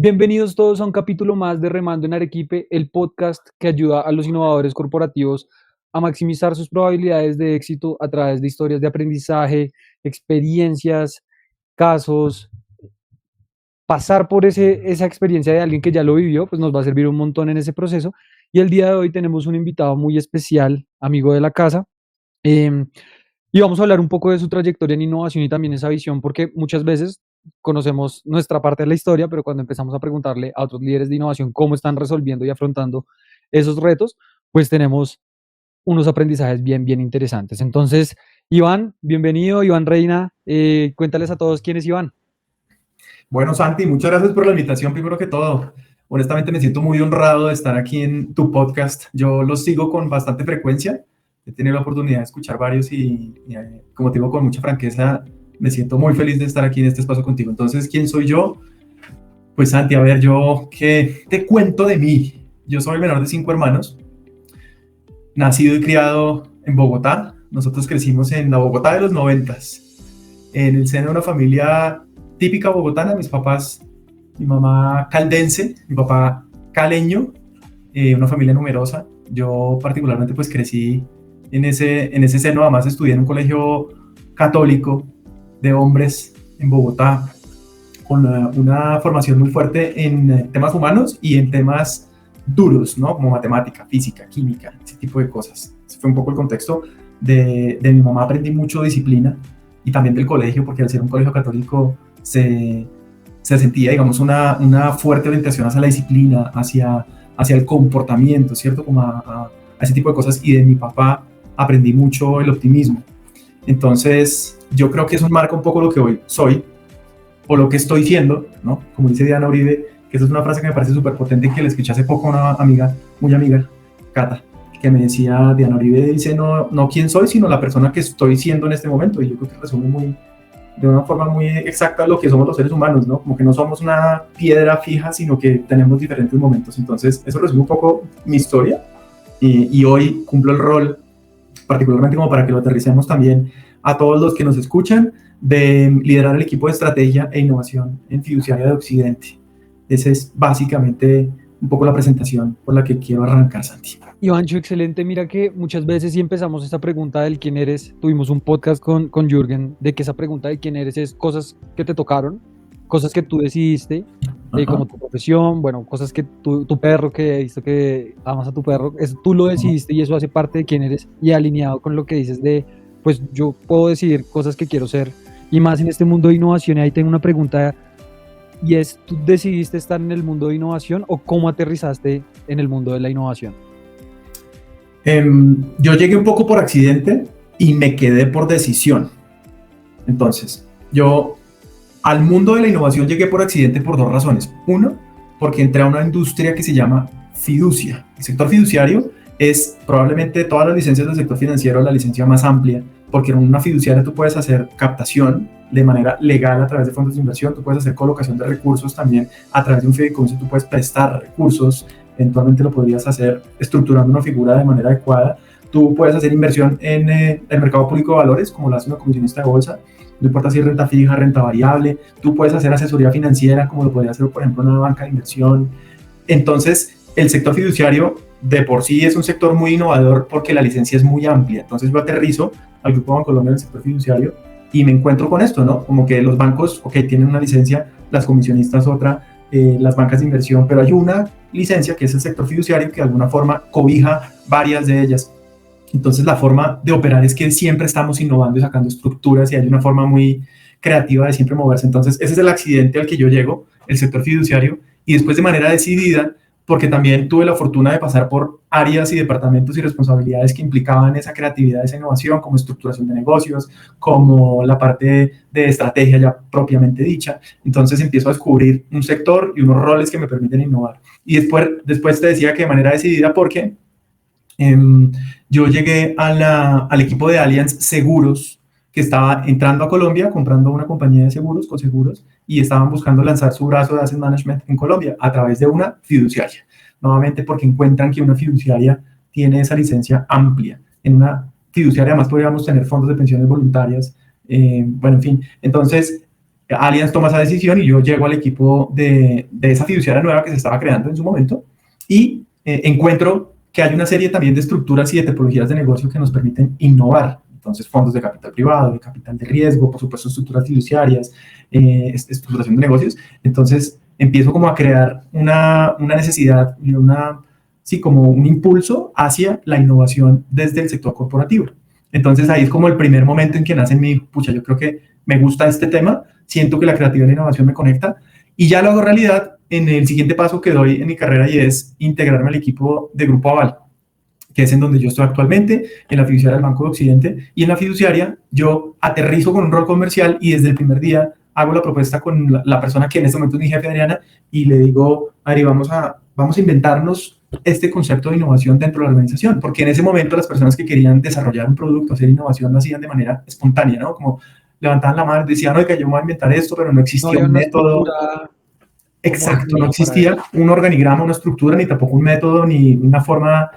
Bienvenidos todos a un capítulo más de Remando en Arequipe, el podcast que ayuda a los innovadores corporativos a maximizar sus probabilidades de éxito a través de historias de aprendizaje, experiencias, casos. Pasar por esa experiencia de alguien que ya lo vivió, pues nos va a servir un montón en ese proceso. Y el día de hoy tenemos un invitado muy especial, amigo de la casa, em, y vamos a hablar un poco de su trayectoria en innovación y también esa visión, porque muchas veces conocemos nuestra parte de la historia, pero cuando empezamos a preguntarle a otros líderes de innovación cómo están resolviendo y afrontando esos retos, pues tenemos unos aprendizajes bien, bien interesantes. Entonces, Iván, bienvenido, Iván Reina, cuéntales a todos quién es Iván. Bueno, Santi, muchas gracias por la invitación, primero que todo. Honestamente me siento muy honrado de estar aquí en tu podcast. Yo los sigo con bastante frecuencia. He tenido la oportunidad de escuchar varios y como te digo, con mucha franqueza, me siento muy feliz de estar aquí en este espacio contigo. Entonces, ¿quién soy yo? Pues Santi, a ver, yo, ¿qué te cuento de mí? Yo soy el menor de 5 hermanos, nacido y criado en Bogotá. Nosotros crecimos en la Bogotá de los 90s, en el seno de una familia típica bogotana. Mis papás, mi mamá caldense, mi papá caleño, una familia numerosa. Yo particularmente pues crecí en ese seno. Además estudié en un colegio católico de hombres en Bogotá, con una formación muy fuerte en temas humanos y en temas duros, ¿no? Como matemática, física, química, ese tipo de cosas. Ese fue un poco el contexto de mi mamá. Aprendí mucho disciplina y también del colegio, porque al ser un colegio católico se sentía, digamos, una fuerte orientación hacia la disciplina, hacia el comportamiento, ¿cierto? Como a ese tipo de cosas. Y de mi papá aprendí mucho el optimismo. Entonces, yo creo que eso marca un poco lo que hoy soy, o lo que estoy siendo, ¿no? Como dice Diana Uribe, que esa es una frase que me parece súper potente y que le escuché hace poco a una amiga, muy amiga, Cata, que me decía: Diana Uribe dice, no quién soy, sino la persona que estoy siendo en este momento. Y yo creo que resume de una forma muy exacta lo que somos los seres humanos, ¿no? Como que no somos una piedra fija, sino que tenemos diferentes momentos. Entonces, eso resume un poco mi historia, y hoy cumplo el rol, particularmente como para que lo aterricemos también a todos los que nos escuchan, de liderar el equipo de estrategia e innovación en Fiduciaria de Occidente. Esa es básicamente un poco la presentación por la que quiero arrancar, Santi. Ivancho, excelente. Mira que muchas veces si empezamos esta pregunta del quién eres, tuvimos un podcast con Jürgen, de que esa pregunta de quién eres es cosas que te tocaron, cosas que tú decidiste, como tu profesión, bueno, cosas que tu perro, que he visto que amas a tu perro, eso tú lo decidiste y eso hace parte de quién eres, y alineado con lo que dices de, pues yo puedo decidir cosas que quiero ser, y más en este mundo de innovación. Y ahí tengo una pregunta, y es, ¿tú decidiste estar en el mundo de innovación o cómo aterrizaste en el mundo de la innovación? Yo llegué un poco por accidente y me quedé por decisión. Entonces, yo al mundo de la innovación llegué por accidente por dos razones. Uno, porque entré a una industria que se llama fiducia. El sector fiduciario es probablemente de todas las licencias del sector financiero la licencia más amplia, porque en una fiduciaria tú puedes hacer captación de manera legal a través de fondos de inversión, tú puedes hacer colocación de recursos también a través de un fideicomiso, tú puedes prestar recursos, eventualmente lo podrías hacer estructurando una figura de manera adecuada. Tú puedes hacer inversión en el mercado público de valores, como lo hace una comisionista de bolsa. No importa si es renta fija, renta variable. Tú puedes hacer asesoría financiera, como lo podría hacer, por ejemplo, una banca de inversión. Entonces, el sector fiduciario de por sí es un sector muy innovador porque la licencia es muy amplia. Entonces, yo aterrizo al Grupo Bancolombia en el sector fiduciario y me encuentro con esto, ¿no? Como que los bancos, ok, tienen una licencia, las comisionistas otra, las bancas de inversión, pero hay una licencia que es el sector fiduciario que de alguna forma cobija varias de ellas. Entonces la forma de operar es que siempre estamos innovando y sacando estructuras, y hay una forma muy creativa de siempre moverse. Entonces ese es el accidente al que yo llego, el sector fiduciario, y después de manera decidida, porque también tuve la fortuna de pasar por áreas y departamentos y responsabilidades que implicaban esa creatividad, esa innovación, como estructuración de negocios, como la parte de estrategia ya propiamente dicha. Entonces empiezo a descubrir un sector y unos roles que me permiten innovar. Y después te decía que de manera decidida, porque yo llegué al equipo de Allianz Seguros, que estaba entrando a Colombia, comprando una compañía de seguros, con seguros, y estaban buscando lanzar su brazo de asset management en Colombia a través de una fiduciaria. Nuevamente porque encuentran que una fiduciaria tiene esa licencia amplia. En una fiduciaria además podríamos tener fondos de pensiones voluntarias, bueno, en fin. Entonces, Allianz toma esa decisión y yo llego al equipo de esa fiduciaria nueva que se estaba creando en su momento y encuentro que hay una serie también de estructuras y de tipologías de negocio que nos permiten innovar. Entonces, fondos de capital privado, de capital de riesgo, por supuesto, estructuras fiduciarias, estructuración de negocios. Entonces, empiezo como a crear una necesidad y sí, como un impulso hacia la innovación desde el sector corporativo. Entonces, ahí es como el primer momento en que nace mi, pucha, yo creo que me gusta este tema, siento que la creatividad y la innovación me conecta, y ya lo hago realidad en el siguiente paso que doy en mi carrera, y es integrarme al equipo de Grupo Aval, que es en donde yo estoy actualmente, en la fiduciaria del Banco de Occidente, y en la fiduciaria yo aterrizo con un rol comercial y desde el primer día hago la propuesta con la persona que en este momento es mi jefe, Adriana, y le digo, Ari, vamos a inventarnos este concepto de innovación dentro de la organización, porque en ese momento las personas que querían desarrollar un producto, hacer innovación, lo hacían de manera espontánea, ¿no? Como levantaban la mano y decían, oiga, yo me voy a inventar esto, pero no existía un método. Exacto, no existía un organigrama, una estructura, ni tampoco un método, ni una forma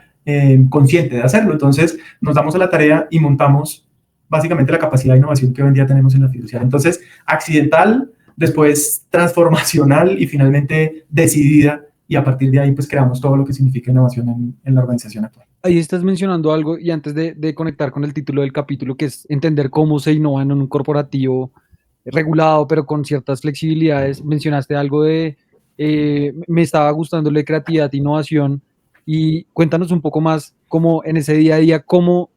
consciente de hacerlo. Entonces, nos damos a la tarea y montamos básicamente la capacidad de innovación que hoy en día tenemos en la fiduciaria. Entonces, accidental, después transformacional y finalmente decidida. Y a partir de ahí, pues creamos todo lo que significa innovación en la organización actual. Ahí estás mencionando algo y antes de conectar con el título del capítulo, que es entender cómo se innova en un corporativo regulado, pero con ciertas flexibilidades, mencionaste algo de, me estaba gustando la creatividad e innovación, y cuéntanos un poco más cómo en ese día a día, cómo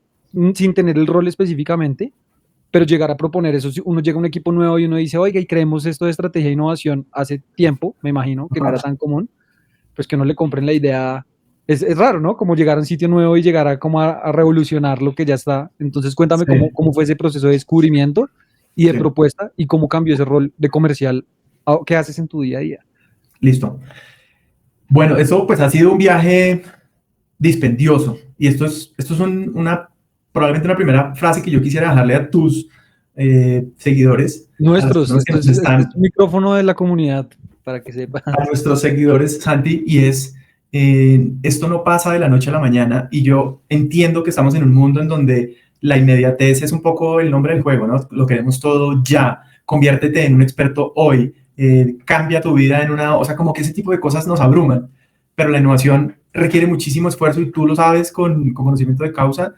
sin tener el rol específicamente, pero llegar a proponer eso. Uno llega a un equipo nuevo y uno dice, oiga, y creemos esto de estrategia e innovación hace tiempo, me imagino que no era tan común, pues que no le compren la idea. Es raro, ¿no? Como llegar a un sitio nuevo y llegar a, como a revolucionar lo que ya está. Entonces cuéntame sí. cómo fue ese proceso de descubrimiento y de sí. propuesta, y cómo cambió ese rol de comercial. ¿Qué haces en tu día a día? Listo. Bueno, eso pues ha sido un viaje dispendioso, y esto es probablemente una primera frase que yo quisiera dejarle a tus seguidores. Nuestros, este es el micrófono de la comunidad, para que sepan. A nuestros seguidores, Santi, y es, esto no pasa de la noche a la mañana, y yo entiendo que estamos en un mundo en donde la inmediatez es un poco el nombre del juego, ¿no? Lo queremos todo ya, conviértete en un experto hoy, cambia tu vida en o sea, como que ese tipo de cosas nos abruman, pero la innovación requiere muchísimo esfuerzo, y tú lo sabes con conocimiento de causa,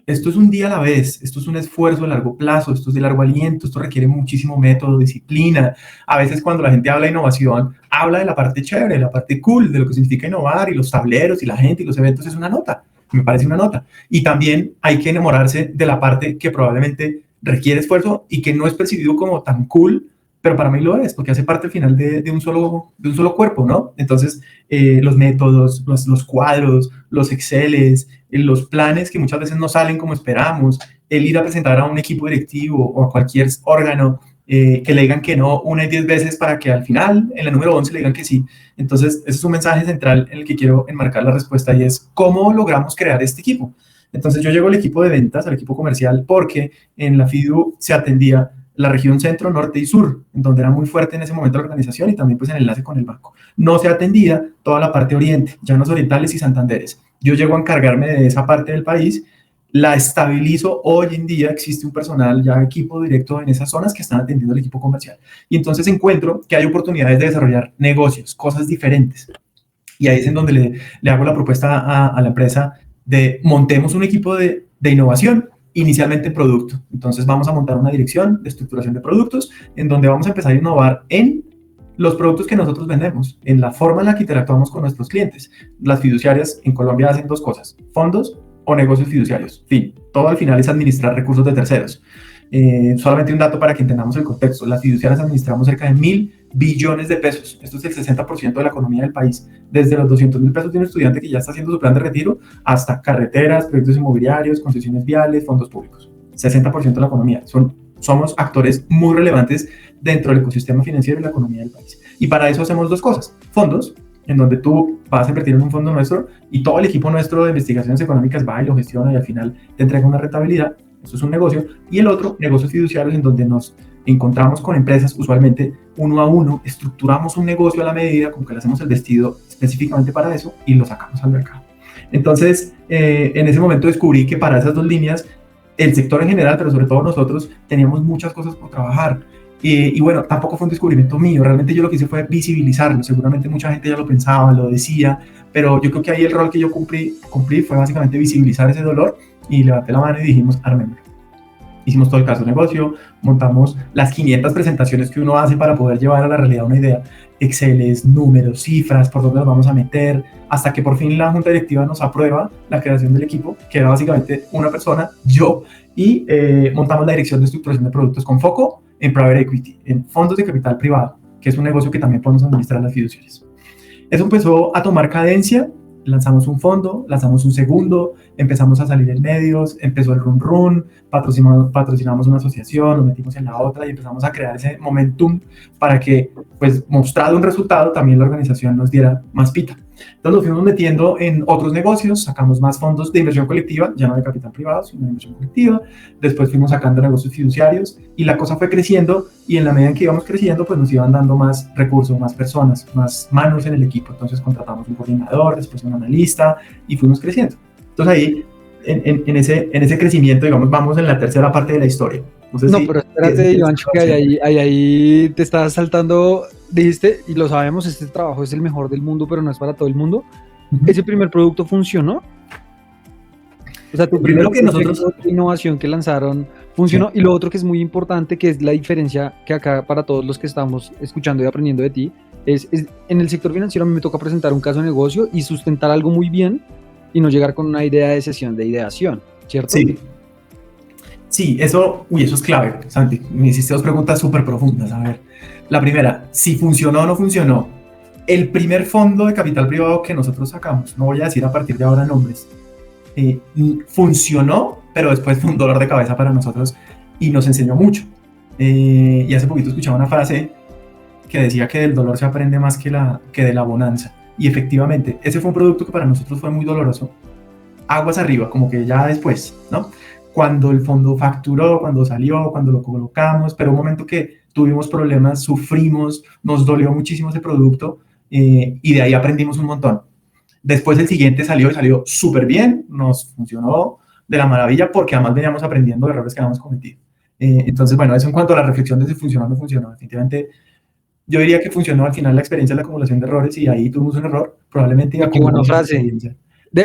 esto es un día a la vez, esto es un esfuerzo de largo plazo, esto es de largo aliento, esto requiere muchísimo método, disciplina. A veces cuando la gente habla de innovación, habla de la parte chévere, la parte cool, de lo que significa innovar, y los tableros, y la gente, y los eventos, es una nota, me parece una nota. Y también hay que enamorarse de la parte que probablemente requiere esfuerzo y que no es percibido como tan cool, pero para mí lo es, porque hace parte al final de un solo cuerpo, ¿no? Entonces, los métodos, los cuadros, los Exceles, los planes que muchas veces no salen como esperamos, el ir a presentar a un equipo directivo o a cualquier órgano, que le digan que no 1 y 10 veces para que al final, en la número 11, le digan que sí. Entonces, ese es un mensaje central en el que quiero enmarcar la respuesta, y es cómo logramos crear este equipo. Entonces, yo llego al equipo de ventas, al equipo comercial, porque en la FIDU se atendía la región centro, norte y sur, en donde era muy fuerte en ese momento la organización, y también pues en el enlace con el banco. No se atendía toda la parte oriente, llanos orientales y santanderes. Yo llego a encargarme de esa parte del país, la estabilizo. Hoy en día existe un personal, ya equipo directo en esas zonas que están atendiendo al equipo comercial. Y entonces encuentro que hay oportunidades de desarrollar negocios, cosas diferentes. Y ahí es en donde le hago la propuesta a la empresa de montemos un equipo de innovación, inicialmente en producto. Entonces vamos a montar una dirección de estructuración de productos en donde vamos a empezar a innovar en los productos que nosotros vendemos, en la forma en la que interactuamos con nuestros clientes. Las fiduciarias en Colombia hacen 2 cosas: fondos o negocios fiduciarios. Fin, todo al final es administrar recursos de terceros. Solamente un dato para que entendamos el contexto: las fiduciarias administramos cerca de 1.000 billones de pesos. Esto es el 60% de la economía del país. Desde los 200.000 pesos de un estudiante que ya está haciendo su plan de retiro, hasta carreteras, proyectos inmobiliarios, concesiones viales, fondos públicos. 60% de la economía. Somos actores muy relevantes dentro del ecosistema financiero y la economía del país. Y para eso hacemos 2 cosas: fondos, en donde tú vas a invertir en un fondo nuestro y todo el equipo nuestro de investigaciones económicas va y lo gestiona y al final te entrega una rentabilidad. Eso es un negocio. Y el otro, negocios fiduciarios, en donde nos encontramos con empresas, usualmente 1 a 1, estructuramos un negocio a la medida, como que le hacemos el vestido específicamente para eso y lo sacamos al mercado. Entonces, en ese momento descubrí que para esas 2 líneas, el sector en general, pero sobre todo nosotros, teníamos muchas cosas por trabajar. Y bueno, tampoco fue un descubrimiento mío, realmente yo lo que hice fue visibilizarlo, seguramente mucha gente ya lo pensaba, lo decía, pero yo creo que ahí el rol que yo cumplí fue básicamente visibilizar ese dolor y levanté la mano y dijimos, armémoslo. Hicimos todo el caso de negocio, montamos las 500 presentaciones que uno hace para poder llevar a la realidad una idea, Exceles, números, cifras, por dónde nos vamos a meter, hasta que por fin la junta directiva nos aprueba la creación del equipo, que era básicamente una persona, yo, y montamos la dirección de estructuración de productos con foco en private equity, en fondos de capital privado, que es un negocio que también podemos administrar las fiduciarias. Eso empezó a tomar cadencia, lanzamos un fondo, lanzamos un segundo, empezamos a salir en medios, empezó el run run, patrocinamos una asociación, nos metimos en la otra y empezamos a crear ese momentum para que, pues, mostrado un resultado, también la organización nos diera más pita. Entonces nos fuimos metiendo en otros negocios, sacamos más fondos de inversión colectiva, ya no de capital privado, sino de inversión colectiva. Después fuimos sacando negocios fiduciarios y la cosa fue creciendo y en la medida en que íbamos creciendo, pues nos iban dando más recursos, más personas, más manos en el equipo. Entonces contratamos un coordinador, después un analista y fuimos creciendo. Entonces ahí, en ese crecimiento, digamos, vamos en la tercera parte de la historia. No, pero espérate, Ivancho, que ahí te estás saltando, dijiste, y lo sabemos, este trabajo es el mejor del mundo, pero no es para todo el mundo. ¿Ese primer producto funcionó? O sea, tu primero que nosotros innovación que lanzaron funcionó, sí. Y lo otro que es muy importante, que es la diferencia que acá para todos los que estamos escuchando y aprendiendo de ti, es en el sector financiero a mí me toca presentar un caso de negocio y sustentar algo muy bien y no llegar con una idea de sesión de ideación, ¿cierto? Sí. Sí, eso es clave, Santi. Me hiciste 2 preguntas súper profundas. A ver, la primera, si funcionó o no funcionó. El primer fondo de capital privado que nosotros sacamos, no voy a decir a partir de ahora nombres, funcionó, pero después fue un dolor de cabeza para nosotros y nos enseñó mucho. Y hace poquito escuchaba una frase que decía que del dolor se aprende más que de la bonanza. Y efectivamente, ese fue un producto que para nosotros fue muy doloroso. Aguas arriba, como que ya después, ¿no? Cuando el fondo facturó, cuando salió, cuando lo colocamos, pero un momento que tuvimos problemas, sufrimos, nos dolió muchísimo ese producto y de ahí aprendimos un montón. Después el siguiente salió y salió súper bien, nos funcionó de la maravilla porque además veníamos aprendiendo de errores que habíamos cometido. Entonces, bueno, eso en cuanto a la reflexión de si funcionó o no funcionó. Definitivamente, yo diría que funcionó al final la experiencia de la acumulación de errores y ahí tuvimos un error, probablemente. Qué buena frase.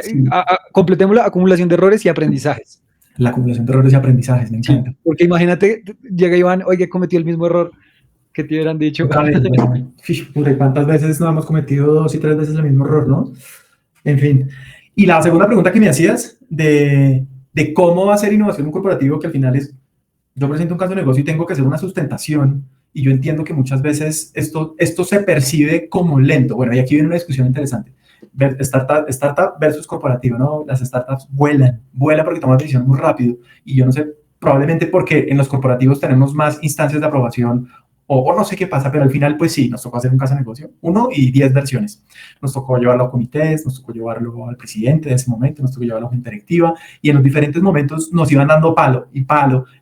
Sí. Completemos la acumulación de errores y aprendizajes. La acumulación de errores y aprendizajes, me encanta. Sí, porque imagínate, llega Iván, oye, cometí el mismo error que te hubieran dicho. ¿Cuántas veces no hemos cometido 2 y 3 veces el mismo error, no? En fin. Y la segunda pregunta que me hacías de cómo va a ser innovación en un corporativo, que al final es, yo presento un caso de negocio y tengo que hacer una sustentación, y yo entiendo que muchas veces esto se percibe como lento. Bueno, y aquí viene una discusión interesante. Startup versus corporativo, ¿no? Las startups vuelan porque toman decisiones muy rápido, y yo no sé, probablemente porque en los corporativos tenemos más instancias de aprobación, o no sé qué pasa, pero al final, pues sí, nos tocó hacer un caso de negocio, 1 y 10 versiones. Nos tocó llevarlo a comités, nos tocó llevarlo al presidente de ese momento, nos tocó llevarlo a la junta directiva, y en los diferentes momentos nos iban dando palo,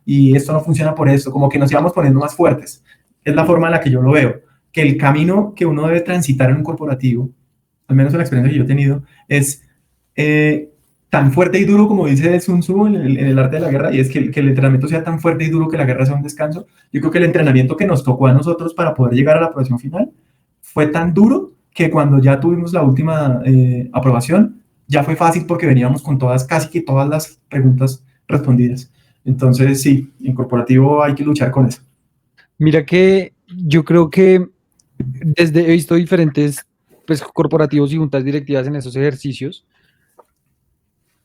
y esto no funciona por esto, como que nos íbamos poniendo más fuertes. Es la forma en la que yo lo veo, que el camino que uno debe transitar en un corporativo, al menos en la experiencia que yo he tenido, es tan fuerte y duro como dice Sun Tzu en el arte de la guerra, y es que el entrenamiento sea tan fuerte y duro que la guerra sea un descanso. Yo creo que el entrenamiento que nos tocó a nosotros para poder llegar a la aprobación final fue tan duro que cuando ya tuvimos la última aprobación, ya fue fácil porque veníamos con casi que todas las preguntas respondidas. Entonces, sí, en corporativo hay que luchar con eso. Mira que yo creo que he visto diferentes pues, corporativos y juntas directivas en esos ejercicios,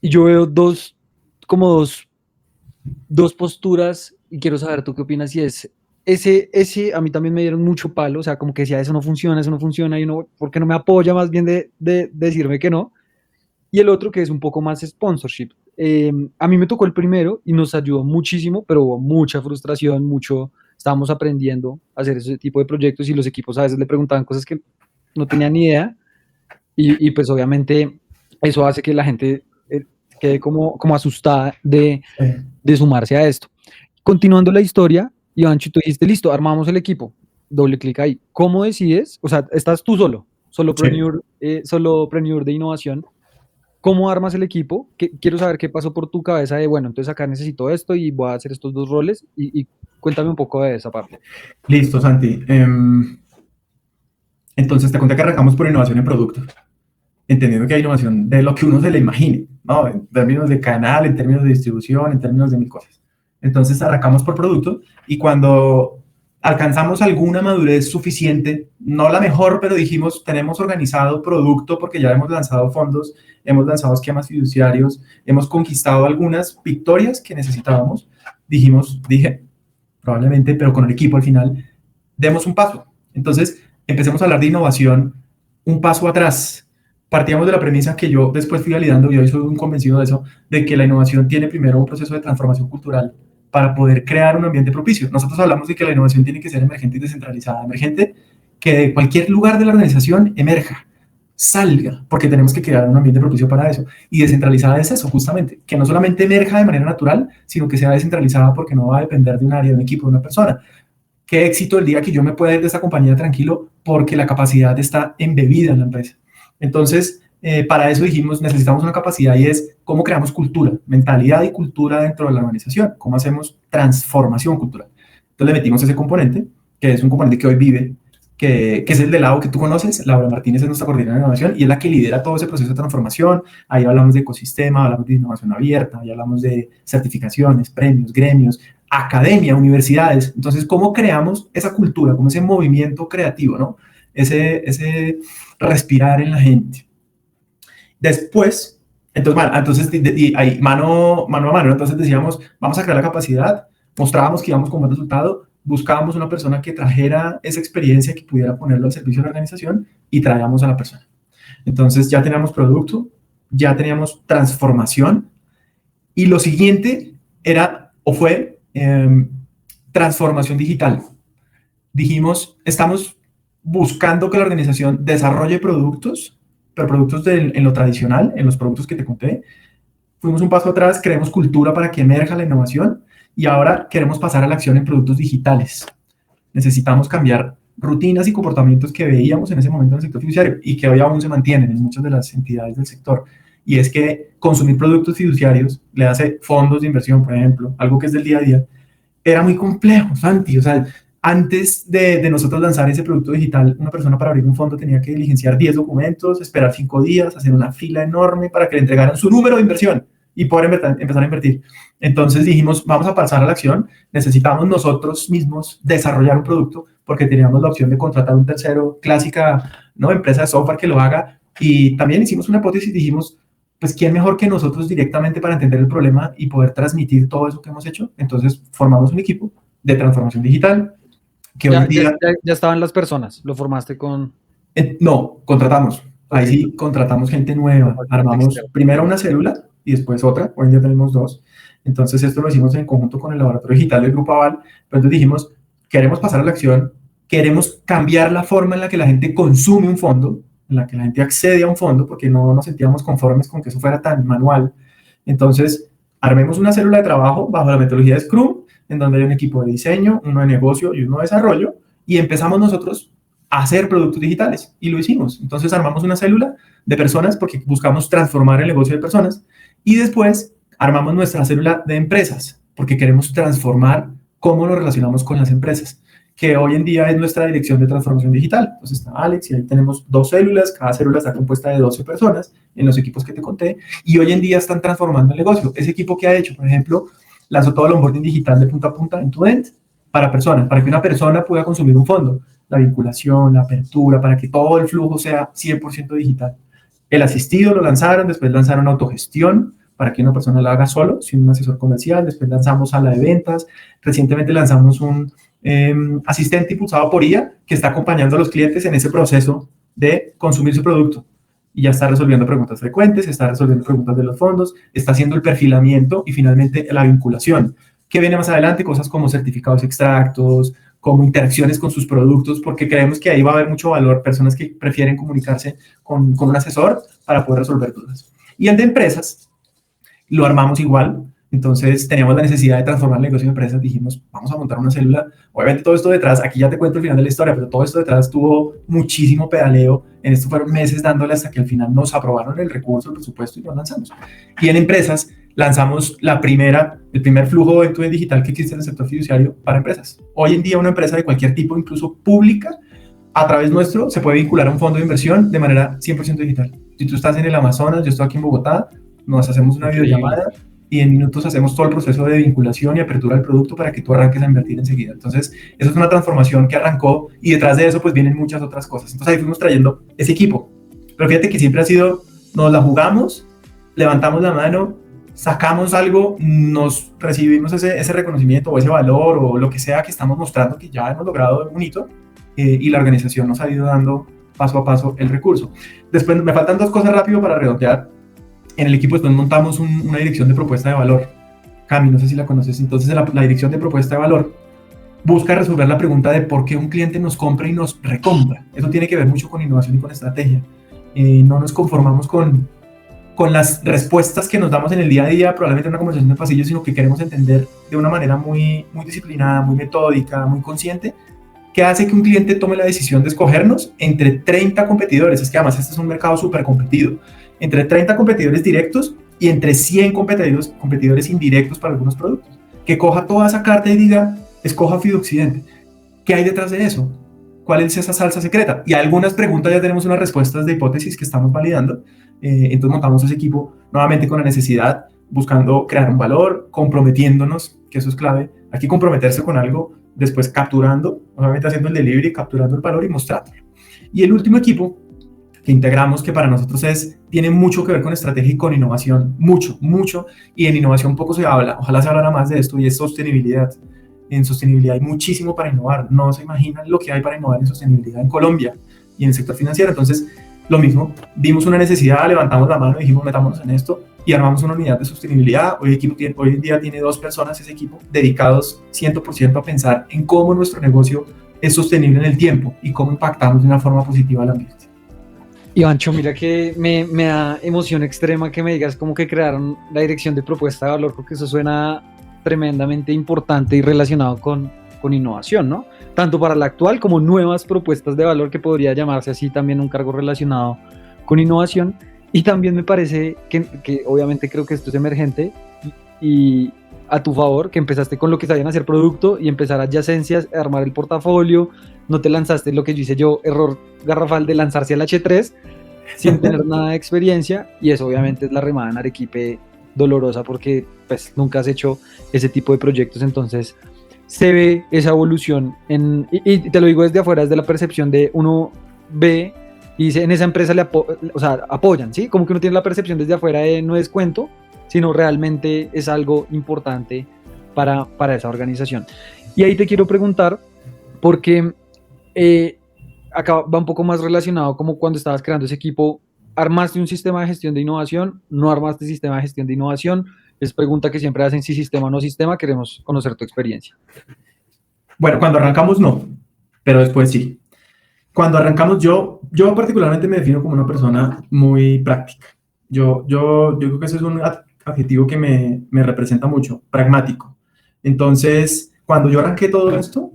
y yo veo dos posturas, y quiero saber tú qué opinas. Y es ese a mí también me dieron mucho palo, o sea, como que decía, eso no funciona, y uno, ¿por qué no me apoya más bien de decirme que no? Y el otro que es un poco más sponsorship. A mí me tocó el primero y nos ayudó muchísimo, pero hubo mucha frustración, estábamos aprendiendo a hacer ese tipo de proyectos, y los equipos a veces le preguntaban cosas que no tenían ni idea, y pues obviamente eso hace que la gente quede como asustada de sumarse a esto. Continuando la historia, Ivancho, tú dijiste, listo, armamos el equipo, doble clic ahí. ¿Cómo decides? O sea, estás tú solopreneur de innovación. ¿Cómo armas el equipo? Quiero saber qué pasó por tu cabeza de, bueno, entonces acá necesito esto y voy a hacer estos dos roles y cuéntame un poco de esa parte. Listo, Santi. Entonces te conté que arrancamos por innovación en producto, entendiendo que hay innovación de lo que uno se le imagine, ¿no? En términos de canal, en términos de distribución, en términos de mil cosas. Entonces arrancamos por producto y cuando alcanzamos alguna madurez suficiente, no la mejor, pero dijimos, tenemos organizado producto porque ya hemos lanzado fondos, hemos lanzado esquemas fiduciarios, hemos conquistado algunas victorias que necesitábamos, dije, probablemente, pero con el equipo al final, demos un paso. Entonces, empecemos a hablar de innovación un paso atrás. Partíamos de la premisa que yo después fui validando, y hoy soy un convencido de eso, de que la innovación tiene primero un proceso de transformación cultural para poder crear un ambiente propicio. Nosotros hablamos de que la innovación tiene que ser emergente y descentralizada. Emergente, que de cualquier lugar de la organización emerja, salga, porque tenemos que crear un ambiente propicio para eso. Y descentralizada es eso, justamente, que no solamente emerja de manera natural, sino que sea descentralizada porque no va a depender de un área, de un equipo, de una persona. Qué éxito el día que yo me pueda ir de esta compañía tranquilo porque la capacidad está embebida en la empresa. Entonces, para eso dijimos, necesitamos una capacidad y es cómo creamos cultura, mentalidad y cultura dentro de la organización, cómo hacemos transformación cultural. Entonces le metimos ese componente, que es un componente que hoy vive, que es el de Lau que tú conoces. Laura Martínez es nuestra coordinadora de innovación y es la que lidera todo ese proceso de transformación. Ahí hablamos de ecosistema, hablamos de innovación abierta, ahí hablamos de certificaciones, premios, gremios, academia, universidades. Entonces, ¿cómo creamos esa cultura, como ese movimiento creativo, ¿no? Ese respirar en la gente? Después, entonces ahí, mano a mano, entonces decíamos, vamos a crear la capacidad, mostrábamos que íbamos con buen resultado, buscábamos una persona que trajera esa experiencia, que pudiera ponerlo al servicio de la organización y traíamos a la persona. Entonces ya teníamos producto, ya teníamos transformación y lo siguiente era o fue transformación digital. Dijimos, estamos buscando que la organización desarrolle productos, pero productos en lo tradicional, en los productos que te conté. Fuimos un paso atrás, creemos cultura para que emerja la innovación y ahora queremos pasar a la acción en productos digitales. Necesitamos cambiar rutinas y comportamientos que veíamos en ese momento en el sector fiduciario y que hoy aún se mantienen en muchas de las entidades del sector. Y es que consumir productos fiduciarios, le hace fondos de inversión, por ejemplo, algo que es del día a día, era muy complejo, Santi. O sea, antes de nosotros lanzar ese producto digital, una persona para abrir un fondo tenía que diligenciar 10 documentos, esperar 5 días, hacer una fila enorme para que le entregaran su número de inversión y poder empezar a invertir. Entonces dijimos, vamos a pasar a la acción, necesitamos nosotros mismos desarrollar un producto porque teníamos la opción de contratar un tercero, clásica, ¿no?, empresa de software que lo haga. Y también hicimos una hipótesis, dijimos, pues ¿quién mejor que nosotros directamente para entender el problema y poder transmitir todo eso que hemos hecho? Entonces formamos un equipo de transformación digital que hoy en día... Ya estaban las personas, lo formaste con... No, contratamos. Ahí sí contratamos gente nueva. Armamos primero una célula y después otra. Hoy en día tenemos 2. Entonces esto lo hicimos en conjunto con el laboratorio digital del Grupo Aval. Pero entonces dijimos, queremos pasar a la acción, queremos cambiar la forma en la que la gente consume un fondo, en la que la gente accede a un fondo, porque no nos sentíamos conformes con que eso fuera tan manual. Entonces, armemos una célula de trabajo bajo la metodología de Scrum, en donde hay un equipo de diseño, uno de negocio y uno de desarrollo, y empezamos nosotros a hacer productos digitales, y lo hicimos. Entonces armamos una célula de personas porque buscamos transformar el negocio de personas, y después armamos nuestra célula de empresas, porque queremos transformar cómo nos relacionamos con las empresas, que hoy en día es nuestra dirección de transformación digital. Entonces está Alex y ahí tenemos 2 células, cada célula está compuesta de 12 personas en los equipos que te conté, y hoy en día están transformando el negocio. Ese equipo que ha hecho, por ejemplo, lanzó todo el onboarding digital de punta a punta, end-to-end, para personas, para que una persona pueda consumir un fondo, la vinculación, la apertura, para que todo el flujo sea 100% digital. El asistido lo lanzaron, después lanzaron autogestión, para que una persona lo haga solo, sin un asesor comercial, después lanzamos sala de ventas, recientemente lanzamos un asistente impulsado por IA que está acompañando a los clientes en ese proceso de consumir su producto. Y ya está resolviendo preguntas frecuentes, está resolviendo preguntas de los fondos, está haciendo el perfilamiento y finalmente la vinculación. ¿Qué viene más adelante? Cosas como certificados extractos, como interacciones con sus productos, porque creemos que ahí va a haber mucho valor, personas que prefieren comunicarse con un asesor para poder resolver dudas. Y el de empresas lo armamos igual, Entonces teníamos la necesidad de transformar el negocio de empresas, dijimos, vamos a montar una célula. Obviamente todo esto detrás, aquí ya te cuento el final de la historia, pero todo esto detrás tuvo muchísimo pedaleo. En esto fueron meses dándole hasta que al final nos aprobaron el recurso, el presupuesto y nos lanzamos. Y en empresas lanzamos el primer flujo de digital que existe en el sector fiduciario para empresas. Hoy en día una empresa de cualquier tipo, incluso pública, a través nuestro se puede vincular a un fondo de inversión de manera 100% digital. Si tú estás en el Amazonas, yo estoy aquí en Bogotá, nos hacemos una videollamada y en minutos hacemos todo el proceso de vinculación y apertura del producto para que tú arranques a invertir enseguida. Entonces, eso es una transformación que arrancó y detrás de eso pues vienen muchas otras cosas. Entonces ahí fuimos trayendo ese equipo. Pero fíjate que siempre ha sido, nos la jugamos, levantamos la mano, sacamos algo, nos recibimos ese reconocimiento o ese valor o lo que sea que estamos mostrando que ya hemos logrado un hito y la organización nos ha ido dando paso a paso el recurso. Después me faltan 2 cosas rápido para redondear. En el equipo después montamos una dirección de propuesta de valor. Cami, no sé si la conoces. Entonces la dirección de propuesta de valor busca resolver la pregunta de por qué un cliente nos compra y nos recompra. Eso tiene que ver mucho con innovación y con estrategia. No nos conformamos con las respuestas que nos damos en el día a día, probablemente en una conversación de pasillo, sino que queremos entender de una manera muy, muy disciplinada, muy metódica, muy consciente, qué hace que un cliente tome la decisión de escogernos entre 30 competidores. Es que además este es un mercado súper competido. Entre 30 competidores directos y entre 100 competidores indirectos para algunos productos. Que coja toda esa carta y diga, escoja FidoOccidente. ¿Qué hay detrás de eso? ¿Cuál es esa salsa secreta? Y a algunas preguntas ya tenemos unas respuestas de hipótesis que estamos validando. Entonces montamos ese equipo nuevamente con la necesidad, buscando crear un valor, comprometiéndonos, que eso es clave. Aquí comprometerse con algo, después capturando, obviamente haciendo el delivery, capturando el valor y mostrándolo. Y el último equipo que integramos, que para nosotros tiene mucho que ver con estrategia y con innovación, mucho, y en innovación poco se habla, ojalá se hablara más de esto, y es sostenibilidad. En sostenibilidad hay muchísimo para innovar, no se imaginan lo que hay para innovar en sostenibilidad en Colombia y en el sector financiero. Entonces, lo mismo, vimos una necesidad, levantamos la mano y dijimos, metámonos en esto, y armamos una unidad de sostenibilidad. Hoy en día tiene 2 personas ese equipo, dedicados 100% a pensar en cómo nuestro negocio es sostenible en el tiempo y cómo impactamos de una forma positiva al ambiente. Ivancho, mira que me da emoción extrema que me digas como que crearon la dirección de propuesta de valor, porque eso suena tremendamente importante y relacionado con innovación, ¿no? Tanto para la actual como nuevas propuestas de valor, que podría llamarse así también un cargo relacionado con innovación. Y también me parece que obviamente creo que esto es emergente y a tu favor, que empezaste con lo que sabían hacer producto y empezar adyacencias, armar el portafolio. No te lanzaste lo que yo hice error garrafal de lanzarse al H3 sin tener nada de experiencia, y eso obviamente es la remada en Arequipe dolorosa porque pues nunca has hecho ese tipo de proyectos. Entonces se ve esa evolución y te lo digo desde afuera, desde la percepción de uno ve y dice, en esa empresa apoyan, ¿sí? Como que uno tiene la percepción desde afuera de no es cuento, sino realmente es algo importante para esa organización. Y ahí te quiero preguntar, porque acá va un poco más relacionado como cuando estabas creando ese equipo, ¿armaste un sistema de gestión de innovación? ¿No armaste sistema de gestión de innovación? Es pregunta que siempre hacen, si sistema o no sistema, queremos conocer tu experiencia. Bueno, cuando arrancamos no, pero después sí. Cuando arrancamos yo particularmente me defino como una persona muy práctica. Yo creo que ese es un adjetivo que me representa mucho, pragmático. Entonces, cuando yo arranqué todo esto,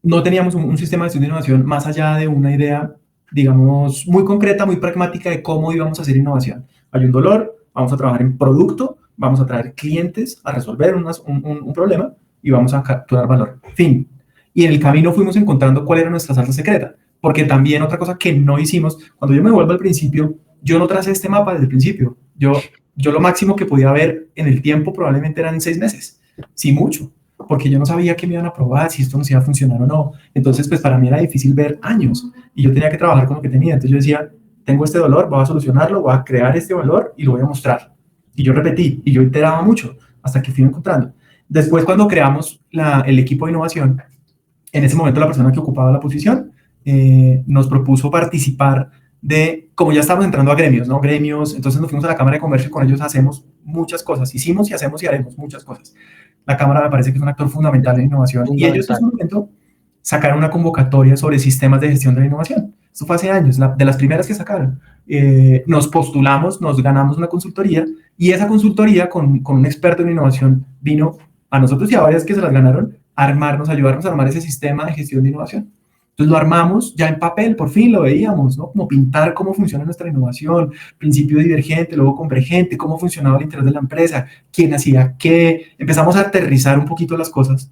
no teníamos un sistema de gestión de innovación más allá de una idea, digamos, muy concreta, muy pragmática de cómo íbamos a hacer innovación. Hay un dolor, vamos a trabajar en producto, vamos a traer clientes a resolver un problema y vamos a capturar valor. Fin. Y en el camino fuimos encontrando cuál era nuestra salsa secreta. Porque también otra cosa que no hicimos, cuando yo me vuelvo al principio, yo no tracé este mapa desde el principio. Yo lo máximo que podía ver en el tiempo probablemente eran 6 meses, sí mucho, porque yo no sabía qué me iban a probar, si esto nos iba a funcionar o no. Entonces, pues para mí era difícil ver años y yo tenía que trabajar con lo que tenía. Entonces yo decía, tengo este dolor, voy a solucionarlo, voy a crear este valor y lo voy a mostrar. Y yo repetí y yo iteraba mucho hasta que fui encontrando. Después, cuando creamos el equipo de innovación, en ese momento la persona que ocupaba la posición nos propuso participar como ya estábamos entrando a gremios, ¿no? Gremios, entonces nos fuimos a la Cámara de Comercio y con ellos hacemos muchas cosas. Hicimos y hacemos y haremos muchas cosas. La Cámara me parece que es un actor fundamental en innovación. Y ellos en ese momento sacaron una convocatoria sobre sistemas de gestión de la innovación. Esto fue hace años, de las primeras que sacaron. Nos postulamos, nos ganamos una consultoría Y esa consultoría con un experto en innovación vino a nosotros y a varias que se las ganaron a armarnos, a ayudarnos a armar ese sistema de gestión de innovación. Entonces lo armamos ya en papel, por fin lo veíamos, ¿no? Como pintar cómo funciona nuestra innovación, principio divergente, luego convergente, cómo funcionaba el interior de la empresa, quién hacía qué. Empezamos a aterrizar un poquito las cosas,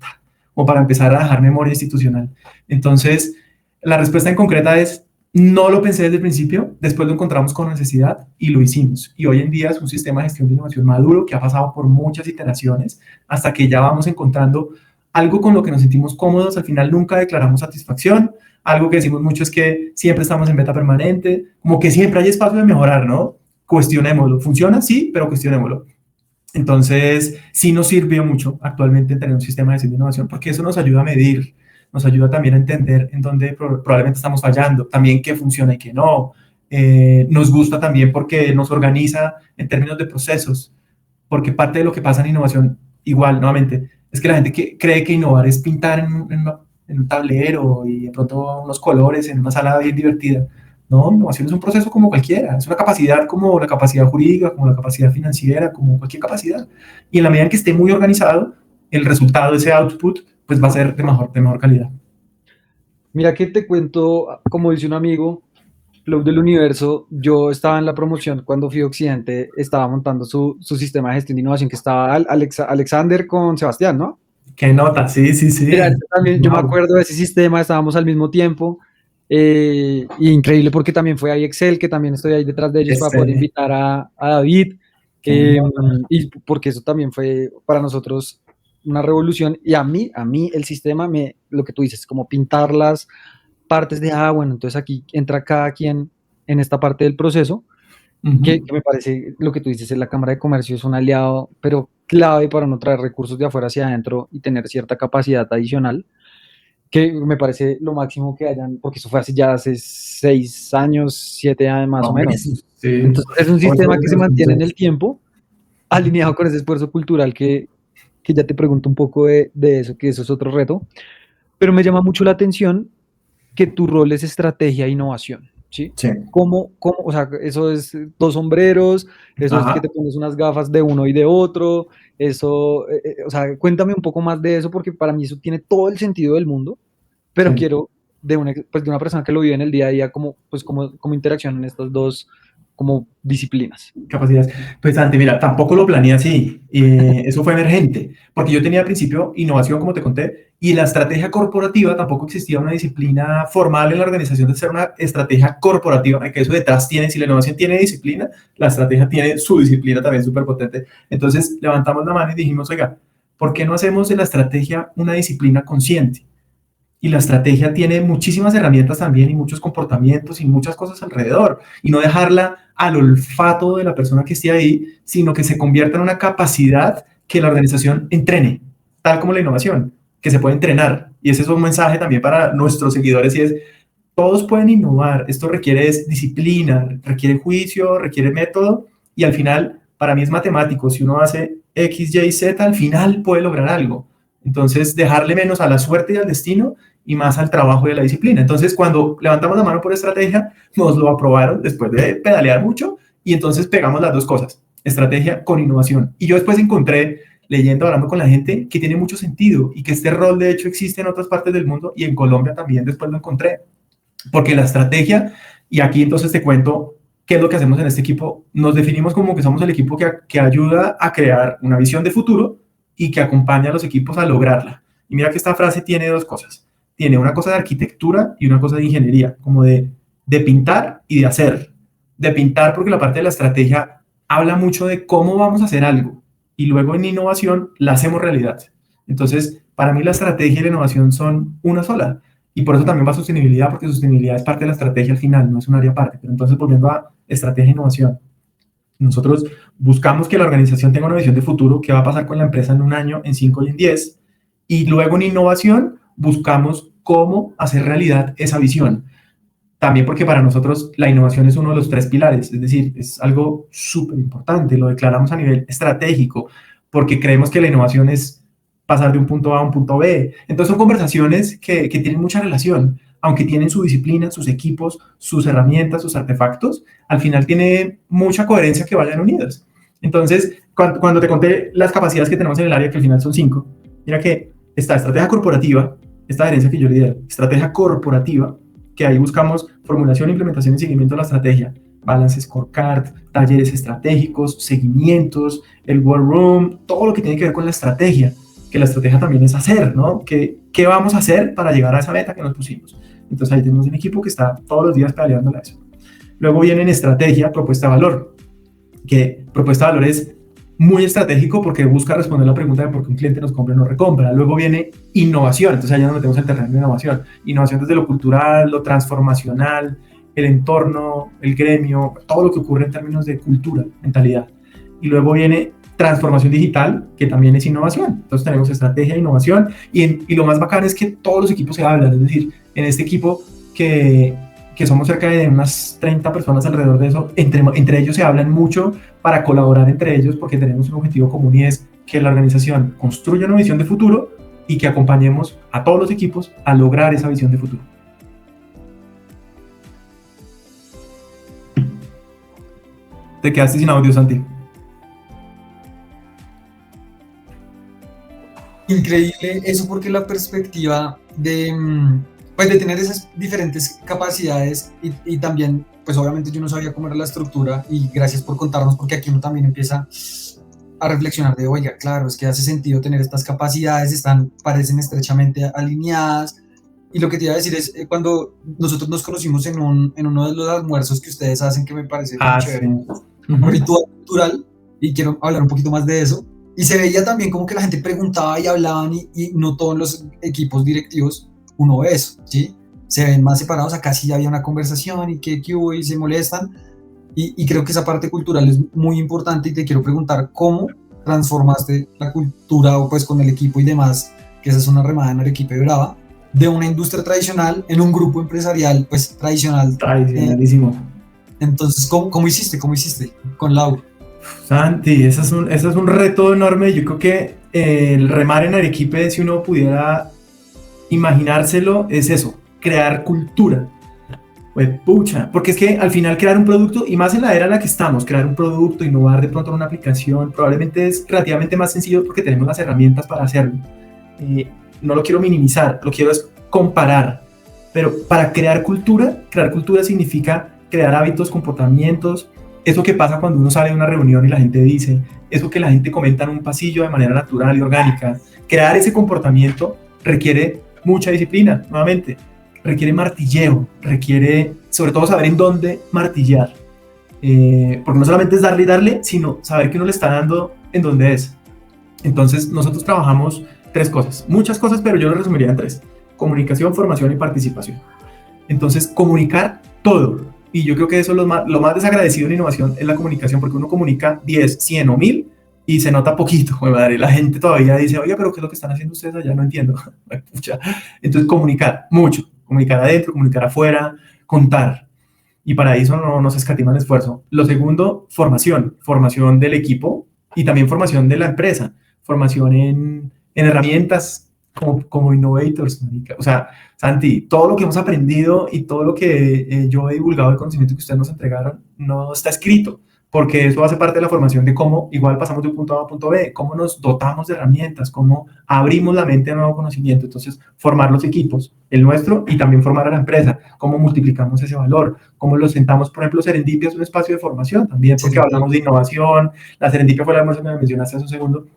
como para empezar a dejar memoria institucional. Entonces, la respuesta en concreta es, no lo pensé desde el principio, después lo encontramos con necesidad y lo hicimos. Y hoy en día es un sistema de gestión de innovación maduro que ha pasado por muchas iteraciones hasta que ya vamos encontrando algo con lo que nos sentimos cómodos. Al final nunca declaramos satisfacción. Algo que decimos mucho es que siempre estamos en beta permanente, como que siempre hay espacio de mejorar, ¿no? Cuestionémoslo. ¿Funciona? Sí, pero cuestionémoslo. Entonces, sí nos sirvió mucho actualmente tener un sistema de gestión de innovación porque eso nos ayuda a medir, nos ayuda también a entender en dónde probablemente estamos fallando, también qué funciona y qué no. Nos gusta también porque nos organiza en términos de procesos, porque parte de lo que pasa en innovación, igual, nuevamente, es que la gente cree que innovar es pintar en un tablero y de pronto unos colores en una sala bien divertida. No, innovación es un proceso como cualquiera, es una capacidad como la capacidad jurídica, como la capacidad financiera, como cualquier capacidad. Y en la medida en que esté muy organizado, el resultado de ese output pues va a ser de mejor calidad. Mira que te cuento, como dice un amigo, Flow del Universo, yo estaba en la promoción cuando fui a Occidente, estaba montando su sistema de gestión de innovación que estaba Alexander con Sebastián, ¿no? ¿Qué nota? Sí, sí, Mira, sí. también, yo me Wow. acuerdo de ese sistema, estábamos al mismo tiempo, y increíble porque también fue ahí Excel, que también estoy ahí detrás de ellos para poder Este, invitar a David, qué nota. y porque eso también fue para nosotros una revolución, y a mí el sistema, lo que tú dices, como pintar las partes de, bueno, entonces aquí entra cada quien en esta parte del proceso, que me parece lo que tú dices, la Cámara de Comercio es un aliado, pero clave para no traer recursos de afuera hacia adentro y tener cierta capacidad adicional, que me parece lo máximo que hayan, porque eso fue hace 6 años, 7 años más o Wow. menos. Sí. Entonces es un sistema que se mantiene en el tiempo, alineado con ese esfuerzo cultural que ya te pregunto un poco de eso, que eso es otro reto, pero me llama mucho la atención que tu rol es estrategia e innovación, ¿sí? Sí. O sea, eso es dos sombreros, eso es que Ajá. te pones unas gafas de uno y de otro, eso, o sea, cuéntame un poco más de eso, porque para mí eso tiene todo el sentido del mundo, pero Sí. quiero pues de una persona que lo vive en el día a día, como interacción en estas dos como disciplinas. Capacidades. Pues Santi, mira, tampoco lo planeé así. Eso fue emergente, porque yo tenía al principio innovación, como te conté, y la estrategia corporativa tampoco existía una disciplina formal en la organización de ser una estrategia corporativa, que eso detrás tiene, si la innovación tiene disciplina, la estrategia tiene su disciplina también súper potente. Entonces levantamos la mano y dijimos, oiga, ¿por qué no hacemos de la estrategia una disciplina consciente? Y la estrategia tiene muchísimas herramientas también y muchos comportamientos y muchas cosas alrededor. Y no dejarla al olfato de la persona que esté ahí, sino que se convierta en una capacidad que la organización entrene, tal como la innovación, que se puede entrenar. Y ese es un mensaje también para nuestros seguidores y es, todos pueden innovar. Esto requiere disciplina, requiere juicio, requiere método y al final, para mí es matemático. Si uno hace X, Y, Z, al final puede lograr algo. Entonces, dejarle menos a la suerte y al destino y más al trabajo y a la disciplina. Entonces, cuando levantamos la mano por estrategia, nos lo aprobaron después de pedalear mucho y entonces pegamos las dos cosas, estrategia con innovación. Y yo después encontré, leyendo, hablando con la gente, que tiene mucho sentido y que este rol de hecho existe en otras partes del mundo y en Colombia también después lo encontré. Porque la estrategia, y aquí entonces te cuento qué es lo que hacemos en este equipo, nos definimos como que somos el equipo que ayuda a crear una visión de futuro y que acompaña a los equipos a lograrla. Y mira que esta frase tiene dos cosas. Tiene una cosa de arquitectura y una cosa de ingeniería, como de pintar y de hacer. De pintar porque la parte de la estrategia habla mucho de cómo vamos a hacer algo y luego en innovación la hacemos realidad. Entonces, para mí la estrategia y la innovación son una sola. Y por eso también va sostenibilidad, porque sostenibilidad es parte de la estrategia al final, no es un área aparte. Pero entonces, volviendo a estrategia e innovación, nosotros buscamos que la organización tenga una visión de futuro, qué va a pasar con la empresa en un año, en 5 y en 10. Y luego en innovación buscamos cómo hacer realidad esa visión. También porque para nosotros la innovación es uno de los 3 pilares, es decir, es algo súper importante, lo declaramos a nivel estratégico, porque creemos que la innovación es pasar de un punto A a un punto B. Entonces son conversaciones que tienen mucha relación, aunque tienen su disciplina, sus equipos, sus herramientas, sus artefactos, al final tiene mucha coherencia que vayan unidas. Entonces, cuando te conté las capacidades que tenemos en el área, que al final son 5, mira que está estrategia corporativa, esta gerencia que yo lidero, estrategia corporativa, que ahí buscamos formulación, implementación y seguimiento de la estrategia, balance scorecard, talleres estratégicos, seguimientos, el war room, todo lo que tiene que ver con la estrategia, que la estrategia también es hacer, ¿no? ¿Qué vamos a hacer para llegar a esa meta que nos pusimos? Entonces ahí tenemos un equipo que está todos los días peleando a eso. Luego viene en estrategia, propuesta de valor, que propuesta de valor es muy estratégico porque busca responder la pregunta de por qué un cliente nos compra o no recompra. Luego viene innovación, entonces allá nos metemos en el terreno de innovación. Innovación desde lo cultural, lo transformacional, el entorno, el gremio, todo lo que ocurre en términos de cultura, mentalidad. Y luego viene transformación digital, que también es innovación. Entonces tenemos estrategia, innovación, y lo más bacán es que todos los equipos se hablan, es decir, en este equipo que somos cerca de unas 30 personas alrededor de eso, entre ellos se hablan mucho para colaborar entre ellos porque tenemos un objetivo común y es que la organización construya una visión de futuro y que acompañemos a todos los equipos a lograr esa visión de futuro. Te quedaste sin audio, Santi. Increíble eso, porque la perspectiva de tener esas diferentes capacidades y también, pues obviamente yo no sabía cómo era la estructura, y gracias por contarnos, porque aquí uno también empieza a reflexionar de, oiga, claro, es que hace sentido tener estas capacidades, parecen estrechamente alineadas. Y lo que te iba a decir es, cuando nosotros nos conocimos en uno de los almuerzos que ustedes hacen, que me parece muy chévere, un ritual cultural, y quiero hablar un poquito más de eso. Y se veía también como que la gente preguntaba y hablaban, y no todos los equipos directivos uno ve eso, ¿sí? Se ven más separados. Acá sí había una conversación y que hubo y se molestan, y creo que esa parte cultural es muy importante, y te quiero preguntar cómo transformaste la cultura, o pues con el equipo y demás, que esa es una remada en Arequipa y Brava, de una industria tradicional en un grupo empresarial pues tradicional. Tradicionalísimo. Entonces, ¿cómo hiciste con Lau? Santi, ese es un reto enorme. Yo creo que el remar en Arequipa, si uno pudiera imaginárselo, es eso, crear cultura. Pues pucha, porque es que al final crear un producto, y más en la era en la que estamos, crear un producto, innovar de pronto en una aplicación, probablemente es relativamente más sencillo porque tenemos las herramientas para hacerlo. No lo quiero minimizar, lo quiero es comparar. Pero para crear cultura significa crear hábitos, comportamientos, eso que pasa cuando uno sale de una reunión y la gente dice, eso que la gente comenta en un pasillo de manera natural y orgánica. Crear ese comportamiento requiere mucha disciplina, nuevamente, requiere martilleo, requiere sobre todo saber en dónde martillar, porque no solamente es darle y darle, sino saber que uno le está dando en dónde es. Entonces nosotros trabajamos 3 cosas, muchas cosas, pero yo lo resumiría en 3: comunicación, formación y participación. Entonces, comunicar todo. Y yo creo que eso es lo más desagradecido en innovación, es la comunicación, porque uno comunica 10, 100 o 1000 y se nota poquito. Madre, la gente todavía dice, oye, pero ¿qué es lo que están haciendo ustedes allá? No entiendo. Entonces, comunicar mucho, comunicar adentro, comunicar afuera, contar. Y para eso no se escatima el esfuerzo. Lo segundo, formación del equipo y también formación de la empresa, formación en herramientas como innovators. O sea, Santi, todo lo que hemos aprendido y todo lo que yo he divulgado, el conocimiento que ustedes nos entregaron, no está escrito, porque eso hace parte de la formación de cómo igual pasamos de un punto A a punto B, cómo nos dotamos de herramientas, cómo abrimos la mente a nuevo conocimiento. Entonces, formar los equipos, el nuestro, y también formar a la empresa, cómo multiplicamos ese valor, cómo lo sentamos. Por ejemplo, Serendipia es un espacio de formación también, porque hablamos de innovación. La Serendipia fue la que me mencionaste hace un segundo,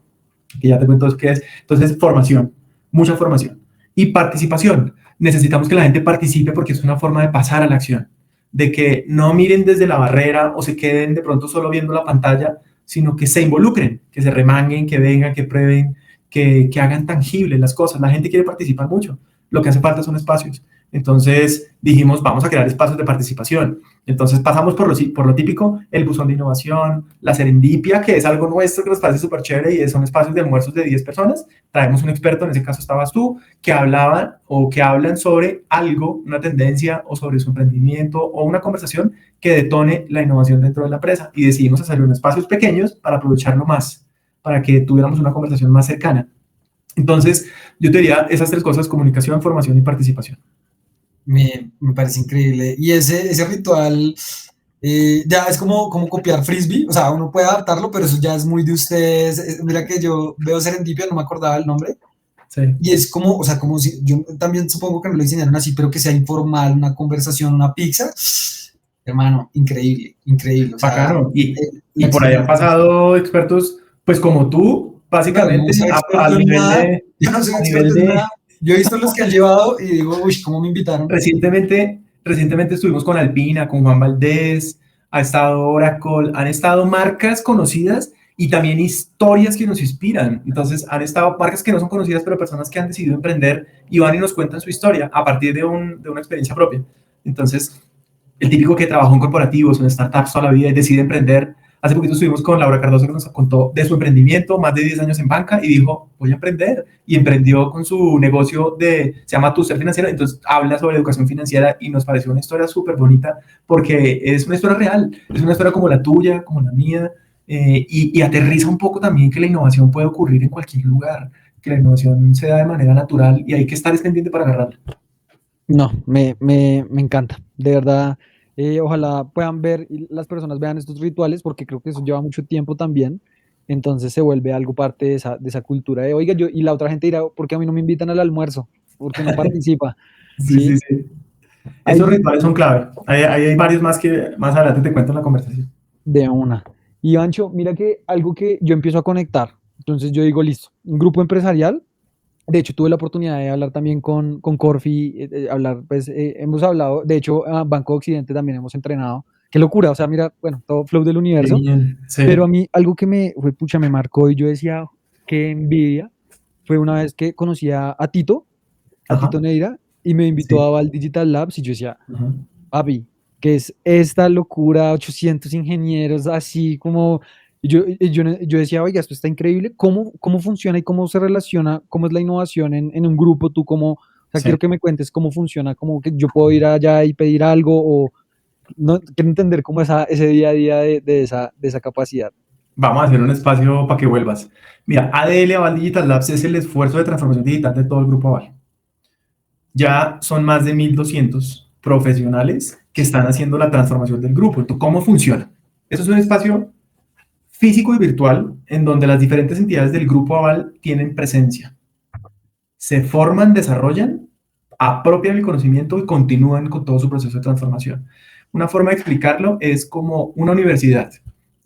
que ya te cuento qué es. Entonces, formación, mucha formación. Y participación. Necesitamos que la gente participe porque es una forma de pasar a la acción, de que no miren desde la barrera o se queden de pronto solo viendo la pantalla, sino que se involucren, que se remanguen, que vengan, que prueben, que hagan tangibles las cosas. La gente quiere participar mucho. Lo que hace falta son espacios. Entonces dijimos, vamos a crear espacios de participación. Entonces pasamos por lo típico, el buzón de innovación, la serendipia, que es algo nuestro que nos parece súper chévere, y son espacios de almuerzos de 10 personas. Traemos un experto, en ese caso estabas tú, que hablaban o que hablan sobre algo, una tendencia o sobre su emprendimiento o una conversación que detone la innovación dentro de la empresa, y decidimos hacerlo en espacios pequeños para aprovecharlo más, para que tuviéramos una conversación más cercana. Entonces, yo te diría esas 3 cosas: comunicación, formación y participación. Me parece increíble. Y ese ritual, Ya es como copiar Frisbee, o sea, uno puede adaptarlo, pero eso ya es muy de ustedes. Mira que yo veo Serendipia, no me acordaba el nombre, Sí. y es como, o sea, como si, yo también supongo que me lo diseñaron así, pero que sea informal, una conversación, una pizza. Hermano, increíble, increíble, o sea, Bacano. la Y por ahí han experiencia. pasado expertos, pues como tú, No, no básicamente, soy experto al en nivel nada, de, yo no soy a nivel experto en nada. de, Yo he visto los que han llevado y digo, uy, ¿cómo me invitaron? recientemente estuvimos con Alpina, con Juan Valdés, ha estado Oracle, han estado marcas conocidas y también historias que nos inspiran. Entonces, han estado marcas que no son conocidas, pero personas que han decidido emprender y van y nos cuentan su historia a partir de una experiencia propia. Entonces, el típico que trabajó en corporativos o en startups toda la vida y decide emprender. Hace poquito estuvimos con Laura Cardoso que nos contó de su emprendimiento, más de 10 años en banca, y dijo, voy a emprender. Y emprendió con su negocio se llama Tu Ser Financiero, entonces habla sobre educación financiera y nos pareció una historia súper bonita porque es una historia real, es una historia como la tuya, como la mía, y aterriza un poco también que la innovación puede ocurrir en cualquier lugar, que la innovación se da de manera natural y hay que estar pendiente para agarrarla. No, me encanta, de verdad. Ojalá puedan ver y las personas vean estos rituales porque creo que eso lleva mucho tiempo también. Entonces se vuelve algo parte de esa cultura de, oiga, yo, y la otra gente dirá, ¿por qué a mí no me invitan al almuerzo? ¿Por qué no participa? Sí, sí, Sí, sí. Esos hay rituales son clave. Hay varios más que más adelante te cuento en la conversación. de una. Y Ancho, mira que algo que yo empiezo a conectar. Entonces yo digo, listo, un grupo empresarial. De hecho, tuve la oportunidad de hablar también con Corfi, hablar, pues, hemos hablado, de hecho, a Banco Occidente también hemos entrenado. Qué locura, o sea, mira, bueno, todo flow del Qué universo, bien. pero a Sí. mí algo que pucha, me marcó y yo decía, qué envidia, fue una vez que conocí a Ajá. Tito Neira, y me invitó Sí. a Val Digital Labs y yo decía, Ajá. papi, que es esta locura, 800 ingenieros, así como, yo decía, oiga, esto está increíble, ¿cómo funciona y cómo se relaciona, cómo es la innovación en un grupo? Tú cómo, o sea, Sí. quiero que me cuentes cómo funciona, cómo que yo puedo ir allá y pedir algo, o no, quiero entender cómo ese día a día de esa capacidad. Vamos a hacer un espacio para que vuelvas. Mira, ADL Aval Digital Labs es el esfuerzo de transformación digital de todo el grupo Aval. Ya son más de 1.200 profesionales que están haciendo la transformación del grupo. Entonces, ¿cómo funciona? Eso es un espacio físico y virtual en donde las diferentes entidades del grupo Aval tienen presencia. Se forman, desarrollan, apropian el conocimiento y continúan con todo su proceso de transformación. Una forma de explicarlo es como una universidad,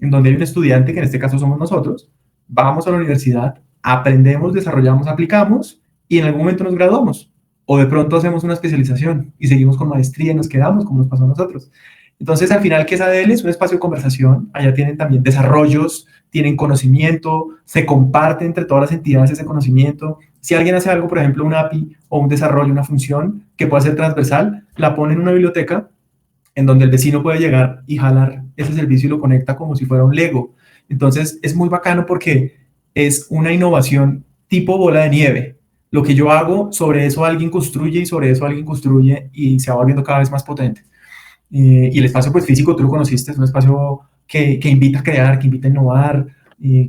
en donde hay un estudiante, que en este caso somos nosotros, vamos a la universidad, aprendemos, desarrollamos, aplicamos y en algún momento nos graduamos. O de pronto hacemos una especialización y seguimos con maestría y nos quedamos, como nos pasó a nosotros. Entonces, al final, ¿qué es ADL? Es un espacio de conversación. Allá tienen también desarrollos, tienen conocimiento, se comparte entre todas las entidades ese conocimiento. Si alguien hace algo, por ejemplo, un API o un desarrollo, una función que pueda ser transversal, la pone en una biblioteca en donde el vecino puede llegar y jalar ese servicio y lo conecta como si fuera un Lego. Entonces, es muy bacano porque es una innovación tipo bola de nieve. Lo que yo hago, sobre eso alguien construye y sobre eso alguien construye y se va volviendo cada vez más potente. Y el espacio pues, físico, tú lo conociste, es un espacio que invita a crear, que invita a innovar,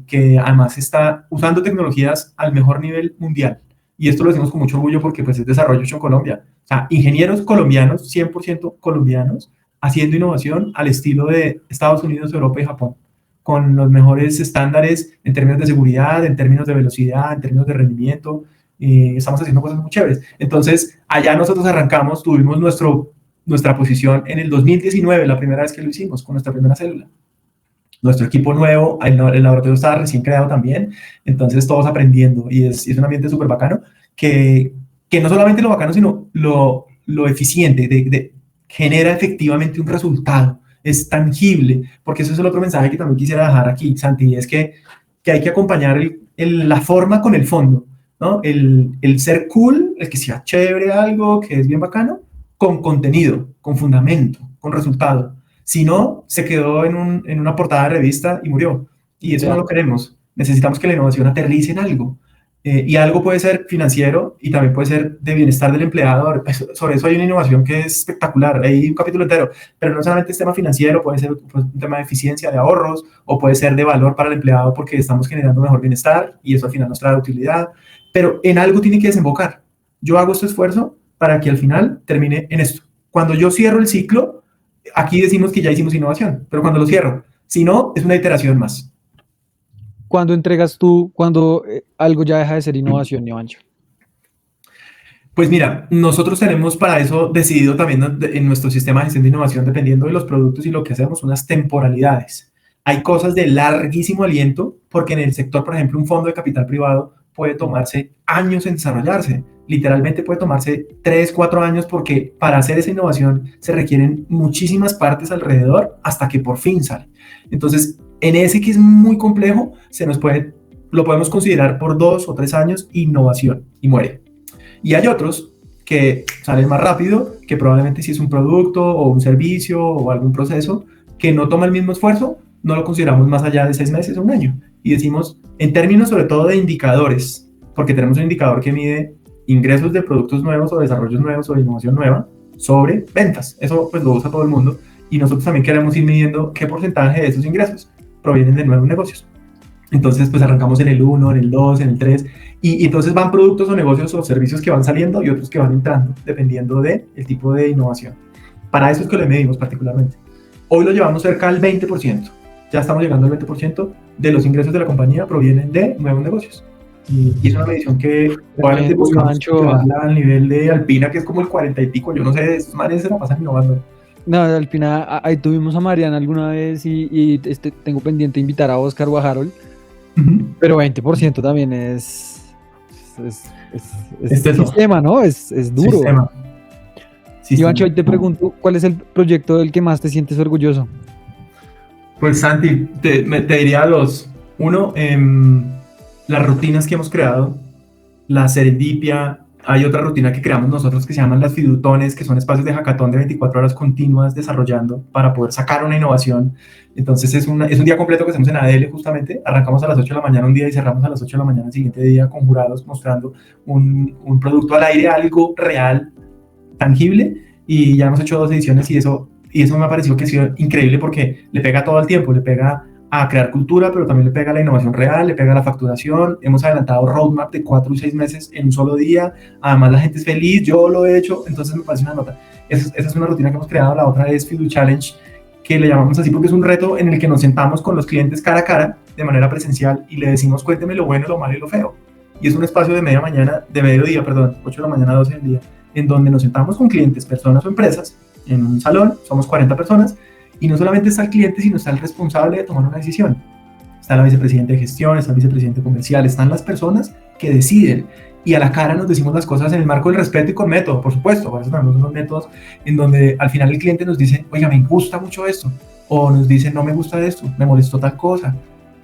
que además está usando tecnologías al mejor nivel mundial. Y esto lo decimos con mucho orgullo porque pues, es desarrollo hecho en Colombia. O sea, ingenieros colombianos, 100% colombianos, haciendo innovación al estilo de Estados Unidos, Europa y Japón, con los mejores estándares en términos de seguridad, en términos de velocidad, en términos de rendimiento. Estamos haciendo cosas muy chéveres. Entonces, allá nosotros arrancamos, tuvimos nuestra posición en el 2019, la primera vez que lo hicimos, con nuestra primera célula. Nuestro equipo nuevo, el laboratorio estaba recién creado también, entonces todos aprendiendo y es un ambiente súper bacano que no solamente lo bacano, sino lo eficiente, genera efectivamente un resultado, es tangible, porque eso es el otro mensaje que también quisiera dejar aquí, Santi, es que hay que acompañar la forma con el fondo, ¿no? El ser cool, el que sea chévere algo, que es bien bacano, con contenido, con fundamento, con resultado. Si no, se quedó en una portada de revista y murió. Y eso no lo queremos. Necesitamos que la innovación aterrice en algo. Y algo puede ser financiero y también puede ser de bienestar del empleador. Sobre eso hay una innovación que es espectacular. Hay un capítulo entero. Pero no solamente es tema financiero, puede ser un tema de eficiencia, de ahorros, o puede ser de valor para el empleado porque estamos generando mejor bienestar y eso al final nos trae utilidad. Pero en algo tiene que desembocar. Yo hago este esfuerzo para que al final termine en esto. Cuando yo cierro el ciclo, aquí decimos que ya hicimos innovación, pero cuando lo cierro, si no, es una iteración más. ¿Cuándo entregas tú, cuando algo ya deja de ser innovación, Ivancho? Pues mira, nosotros tenemos para eso decidido también en nuestro sistema de gestión de innovación, dependiendo de los productos y lo que hacemos, unas temporalidades. Hay cosas de larguísimo aliento, porque en el sector, por ejemplo, un fondo de capital privado puede tomarse años en desarrollarse. Literalmente puede tomarse 3, 4 años, porque para hacer esa innovación se requieren muchísimas partes alrededor hasta que por fin sale. Entonces, en ese que es muy complejo, lo podemos considerar por 2 o 3 años innovación y muere. Y hay otros que salen más rápido, que probablemente si es un producto o un servicio o algún proceso que no toma el mismo esfuerzo, no lo consideramos más allá de 6 meses o un año. Y decimos, en términos sobre todo de indicadores, porque tenemos un indicador que mide ingresos de productos nuevos o desarrollos nuevos o de innovación nueva sobre ventas. Eso pues lo usa todo el mundo. Y nosotros también queremos ir midiendo qué porcentaje de esos ingresos provienen de nuevos negocios. Entonces, pues arrancamos en el 1, en el 2, en el 3, y entonces van productos o negocios o servicios que van saliendo y otros que van entrando, dependiendo del tipo de innovación. Para eso es que le medimos particularmente. Hoy lo llevamos cerca del 20%. Ya estamos llegando al 20% de los ingresos de la compañía provienen de nuevos negocios. Y es una medición que probablemente buscamos llevarla al nivel de Alpina, que es como el 40 y pico. Yo no sé, esos manes se la pasan innovando. No, Alpina, ahí tuvimos a Mariana alguna vez y tengo pendiente invitar a Oscar o a Harold. Pero 20% también es sistema, ¿no? Es duro. Sistema. Ivancho, hoy te pregunto, ¿cuál es el proyecto del que más te sientes orgulloso? Pues Santi, te diría dos. Uno, las rutinas que hemos creado, la serendipia. Hay otra rutina que creamos nosotros que se llaman las fidutones, que son espacios de hackathon de 24 horas continuas desarrollando para poder sacar una innovación. Entonces es un día completo que hacemos en ADL justamente. Arrancamos a las 8 de la mañana un día y cerramos a las 8 de la mañana el siguiente día con jurados mostrando un producto al aire, algo real, tangible. Y ya hemos hecho 2 ediciones y eso me ha parecido que ha sido increíble porque le pega todo el tiempo, le pega a crear cultura, pero también le pega a la innovación real, le pega a la facturación. Hemos adelantado roadmap de 4 y 6 meses en un solo día. Además, la gente es feliz, yo lo he hecho, entonces me parece una nota. Esa es una rutina que hemos creado. La otra es Fidu Challenge, que le llamamos así porque es un reto en el que nos sentamos con los clientes cara a cara, de manera presencial, y le decimos, cuénteme lo bueno, lo malo y lo feo. Y es un espacio de mediodía, 8 de la mañana a 12 del día, en donde nos sentamos con clientes, personas o empresas, en un salón, somos 40 personas, y no solamente está el cliente, sino está el responsable de tomar una decisión. Está la vicepresidenta de gestión, está el vicepresidente comercial, están las personas que deciden. Y a la cara nos decimos las cosas en el marco del respeto y con método, por supuesto. Por eso tenemos unos métodos en donde al final el cliente nos dice, oiga, me gusta mucho esto. O nos dice, no me gusta esto, me molestó tal cosa.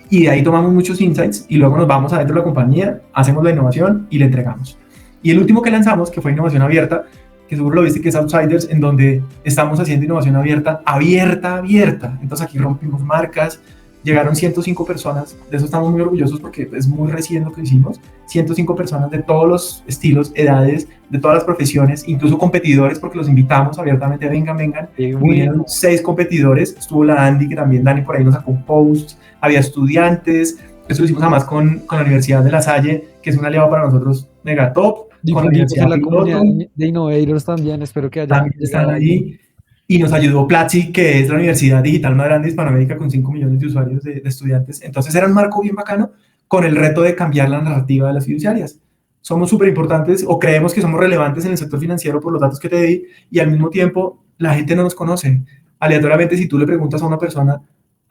Y de ahí tomamos muchos insights y luego nos vamos adentro de la compañía, hacemos la innovación y le entregamos. Y el último que lanzamos, que fue innovación abierta, que seguro lo viste, que es Outsiders, en donde estamos haciendo innovación abierta. Entonces aquí rompimos marcas, llegaron 105 personas, de eso estamos muy orgullosos porque es muy recién lo que hicimos, 105 personas de todos los estilos, edades, de todas las profesiones, incluso competidores, porque los invitamos abiertamente, vengan. Vinieron 6 competidores, estuvo la Andy, que también Dani por ahí nos sacó un post, había estudiantes, eso lo hicimos además con la Universidad de La Salle, que es un aliado para nosotros mega top, con la Universidad de la comunidad de Innovators también, espero que también están ahí. Y nos ayudó Platzi, que es la universidad digital más grande de Hispanoamérica con 5 millones de usuarios de estudiantes. Entonces era un marco bien bacano con el reto de cambiar la narrativa de las fiduciarias. Somos súper importantes o creemos que somos relevantes en el sector financiero por los datos que te di y al mismo tiempo la gente no nos conoce. Aleatoriamente, si tú le preguntas a una persona,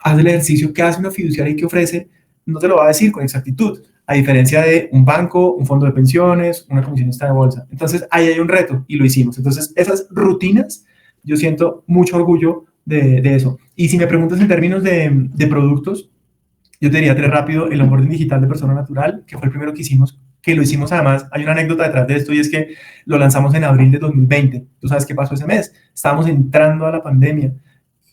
haz el ejercicio, ¿qué hace una fiduciaria y qué ofrece? No te lo va a decir con exactitud, a diferencia de un banco, un fondo de pensiones, una comisionista de bolsa. Entonces ahí hay un reto y lo hicimos. Entonces esas rutinas, yo siento mucho orgullo de eso. Y si me preguntas en términos de productos, yo te diría 3 rápido, el onboarding digital de persona natural, que fue el primero que hicimos, que lo hicimos además, hay una anécdota detrás de esto y es que lo lanzamos en abril de 2020. ¿Tú sabes qué pasó ese mes? Estábamos entrando a la pandemia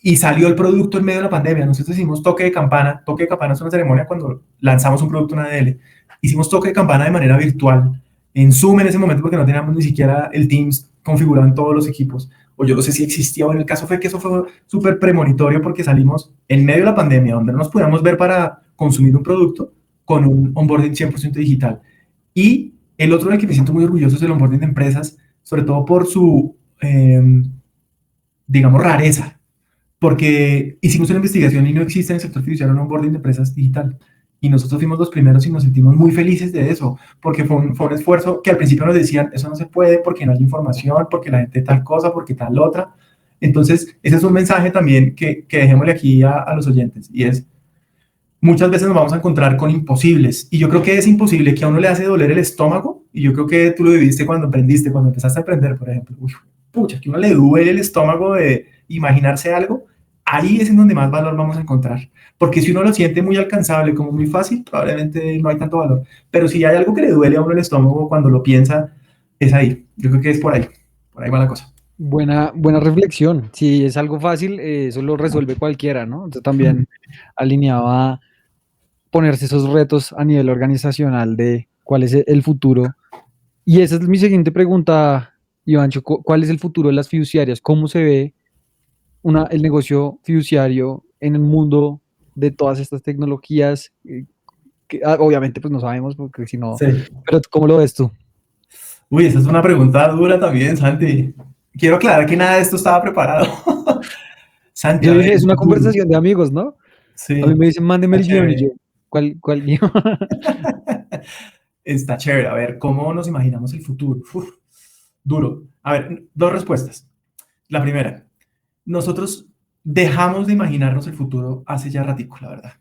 y salió el producto en medio de la pandemia. Nosotros hicimos toque de campana. Toque de campana es una ceremonia cuando lanzamos un producto en ADL. Hicimos toque de campana de manera virtual, en Zoom en ese momento porque no teníamos ni siquiera el Teams configurado en todos los equipos. O yo no sé si existía, o en el caso fue que eso fue súper premonitorio porque salimos en medio de la pandemia, donde no nos podíamos ver para consumir un producto con un onboarding 100% digital. Y el otro del que me siento muy orgulloso es el onboarding de empresas, sobre todo por su, digamos, rareza. porque hicimos una investigación y no existe en el sector fiduciario un onboarding de empresas digital. Y nosotros fuimos los primeros y nos sentimos muy felices de eso, porque fue un esfuerzo que al principio nos decían, eso no se puede porque no hay información, porque la gente tal cosa, porque tal otra. Entonces, ese es un mensaje también que dejémosle aquí a los oyentes, y es, muchas veces nos vamos a encontrar con imposibles, y yo creo que es imposible que a uno le hace doler el estómago, y yo creo que tú lo viviste cuando emprendiste, cuando empezaste a emprender, por ejemplo. Uy, pucha, que a uno le duele el estómago de imaginarse algo, ahí es en donde más valor vamos a encontrar. Porque si uno lo siente muy alcanzable, como muy fácil, probablemente no hay tanto valor. Pero si hay algo que le duele a uno el estómago cuando lo piensa, es ahí. Yo creo que es por ahí. Por ahí va la cosa. Buena reflexión. Si es algo fácil, eso lo resuelve cualquiera, ¿no? Entonces también alineado a ponerse esos retos a nivel organizacional de cuál es el futuro. Y esa es mi siguiente pregunta, Ivancho. ¿Cuál es el futuro de las fiduciarias? ¿Cómo se ve el negocio fiduciario en el mundo de todas estas tecnologías? Obviamente pues no sabemos, porque si no, Sí. pero ¿cómo lo ves tú? Uy, esa es una pregunta dura también, Santi. Quiero aclarar que nada de esto estaba preparado. Santi, Yo a dije, ver, es una duro. conversación de amigos, ¿no? A mí Sí, me dicen, mándeme está el guión y yo, chévere. ¿cuál guión? Está chévere. A ver, ¿cómo nos imaginamos el futuro? Uf, duro. A ver, dos respuestas. La primera, nosotros dejamos de imaginarnos el futuro hace ya ratico, la verdad.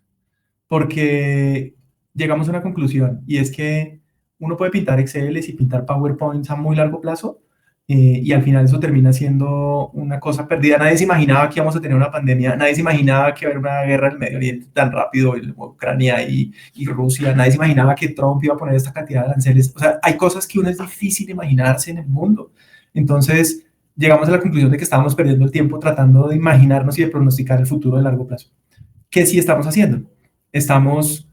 Porque llegamos a una conclusión, y es que uno puede pintar Exceles y pintar PowerPoints a muy largo plazo, y al final eso termina siendo una cosa perdida. Nadie se imaginaba que íbamos a tener una pandemia, nadie se imaginaba que iba a haber una guerra en el Medio Oriente tan rápido, en Ucrania y Rusia, nadie se imaginaba que Trump iba a poner esta cantidad de aranceles. O sea, hay cosas que uno es difícil imaginarse en el mundo. Entonces, llegamos a la conclusión de que estábamos perdiendo el tiempo tratando de imaginarnos y de pronosticar el futuro de largo plazo. ¿Qué sí estamos haciendo? Estamos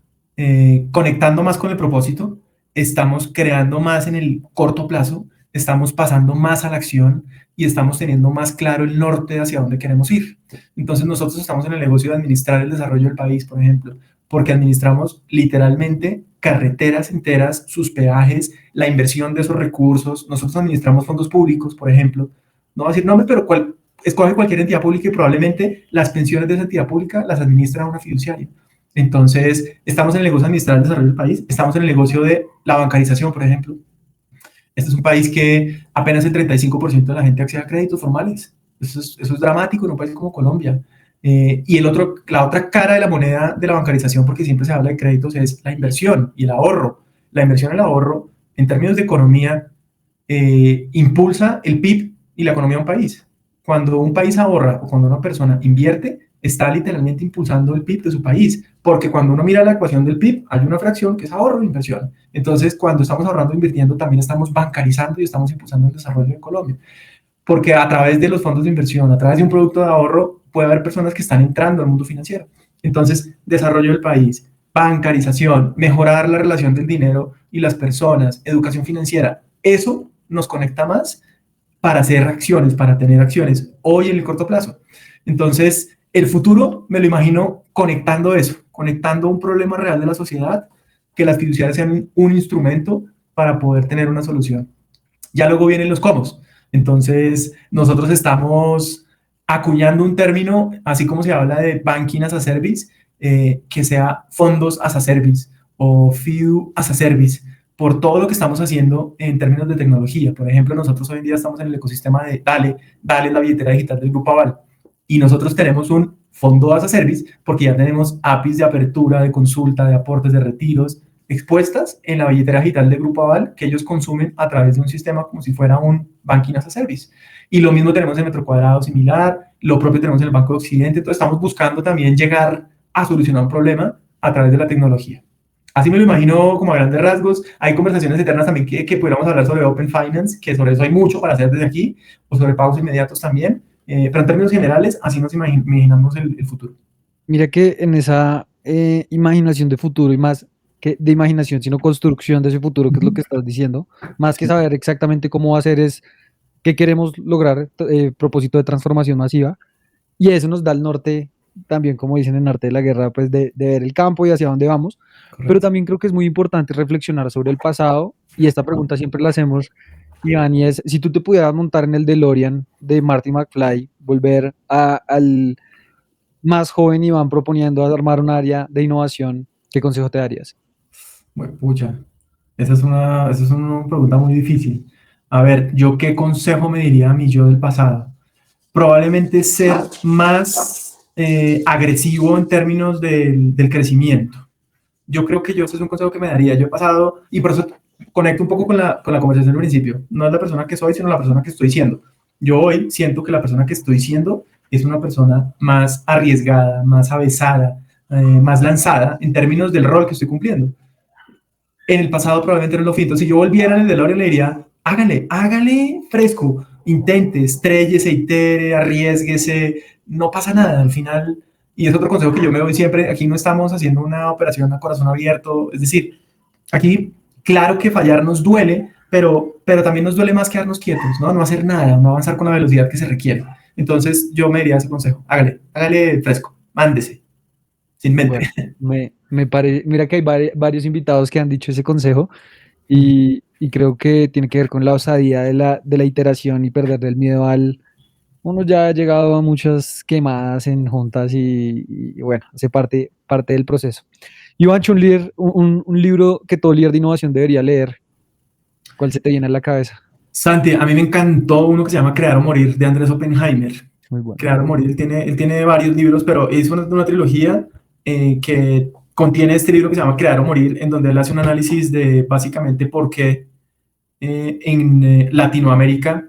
conectando más con el propósito, estamos creando más en el corto plazo, estamos pasando más a la acción y estamos teniendo más claro el norte hacia dónde queremos ir. Entonces nosotros estamos en el negocio de administrar el desarrollo del país, por ejemplo, porque administramos literalmente carreteras enteras, sus peajes, la inversión de esos recursos. Nosotros administramos fondos públicos, por ejemplo. No va a decir nombre, pero escoge cualquier entidad pública y probablemente las pensiones de esa entidad pública las administra una fiduciaria. Entonces, estamos en el negocio de administrar el desarrollo del país, estamos en el negocio de la bancarización, por ejemplo. Este es un país que apenas el 35% de la gente accede a créditos formales. Eso es dramático en un país como Colombia. Y la otra cara de la moneda de la bancarización, porque siempre se habla de créditos, es la inversión y el ahorro. La inversión y el ahorro, en términos de economía, impulsa el PIB y la economía de un país. Cuando un país ahorra o cuando una persona invierte, está literalmente impulsando el PIB de su país, porque cuando uno mira la ecuación del PIB, hay una fracción que es ahorro e inversión. Entonces, cuando estamos ahorrando e invirtiendo, también estamos bancarizando y estamos impulsando el desarrollo de Colombia. Porque a través de los fondos de inversión, a través de un producto de ahorro, puede haber personas que están entrando al mundo financiero. Entonces, desarrollo del país, bancarización, mejorar la relación del dinero y las personas, educación financiera, eso nos conecta más para hacer acciones, para tener acciones hoy en el corto plazo. Entonces, el futuro me lo imagino conectando eso, conectando un problema real de la sociedad, que las fiduciarias sean un instrumento para poder tener una solución. Ya luego vienen los cómo. Entonces, nosotros estamos acuñando un término, así como se habla de banking as a service, que sea fondos as a service o fidu as a service, por todo lo que estamos haciendo en términos de tecnología. Por ejemplo, nosotros hoy en día estamos en el ecosistema de Dale es la billetera digital del Grupo Aval, y nosotros tenemos un fondo as a service porque ya tenemos APIs de apertura, de consulta, de aportes, de retiros, expuestas en la billetera digital de Grupo Aval, que ellos consumen a través de un sistema como si fuera un banking as a service. Y lo mismo tenemos en Metro Cuadrado similar, lo propio tenemos en el Banco de Occidente. Entonces estamos buscando también llegar a solucionar un problema a través de la tecnología. Así me lo imagino como a grandes rasgos. Hay conversaciones eternas también que pudiéramos hablar sobre Open Finance, que sobre eso hay mucho para hacer desde aquí, o sobre pagos inmediatos también. Pero en términos generales, así nos imaginamos el futuro. Mira que en esa imaginación de futuro, y más que de imaginación, sino construcción de ese futuro, que es lo que estás diciendo, más que saber exactamente cómo va a ser, es qué queremos lograr, propósito de transformación masiva, y eso nos da el norte, también como dicen en Arte de la Guerra, pues de ver el campo y hacia dónde vamos. Correcto. Pero también creo que es muy importante reflexionar sobre el pasado, y esta pregunta siempre la hacemos, Iván, y es, si tú te pudieras montar en el DeLorean de Marty McFly, volver al más joven y van proponiendo armar un área de innovación, ¿qué consejo te darías? Bueno, pucha, esa es una pregunta muy difícil. A ver, ¿yo qué consejo me diría a mi yo del pasado? Probablemente ser más agresivo en términos del crecimiento. Yo creo que ese es un consejo que me daría. Yo he pasado, y por eso conecto un poco con la conversación del principio, no es la persona que soy, sino la persona que estoy siendo. Yo hoy siento que la persona que estoy siendo es una persona más arriesgada, más avesada, más lanzada en términos del rol que estoy cumpliendo. En el pasado probablemente no lo fui. Entonces, si yo volviera en el DeLorean, le diría, hágale fresco, intente, estrellese, itere, arriesguese, no pasa nada al final. Y es otro consejo que yo me doy siempre, aquí no estamos haciendo una operación a corazón abierto, es decir, aquí, claro que fallar nos duele, pero también nos duele más quedarnos quietos, no hacer nada, no avanzar con la velocidad que se requiere. Entonces, yo me diría ese consejo, hágale fresco, mándese, sin mente. Bueno, mira que hay varios invitados que han dicho ese consejo y creo que tiene que ver con la osadía de la iteración y perderle el miedo uno ya ha llegado a muchas quemadas en juntas y bueno, hace parte del proceso. Ivancho, un libro que todo líder de innovación debería leer. ¿Cuál se te viene a la cabeza? Santi, a mí me encantó uno que se llama Crear o Morir, de Andrés Oppenheimer. Muy bueno. Crear o Morir, él tiene varios libros, pero es una trilogía que contiene este libro que se llama Crear o Morir, en donde él hace un análisis de básicamente por qué en Latinoamérica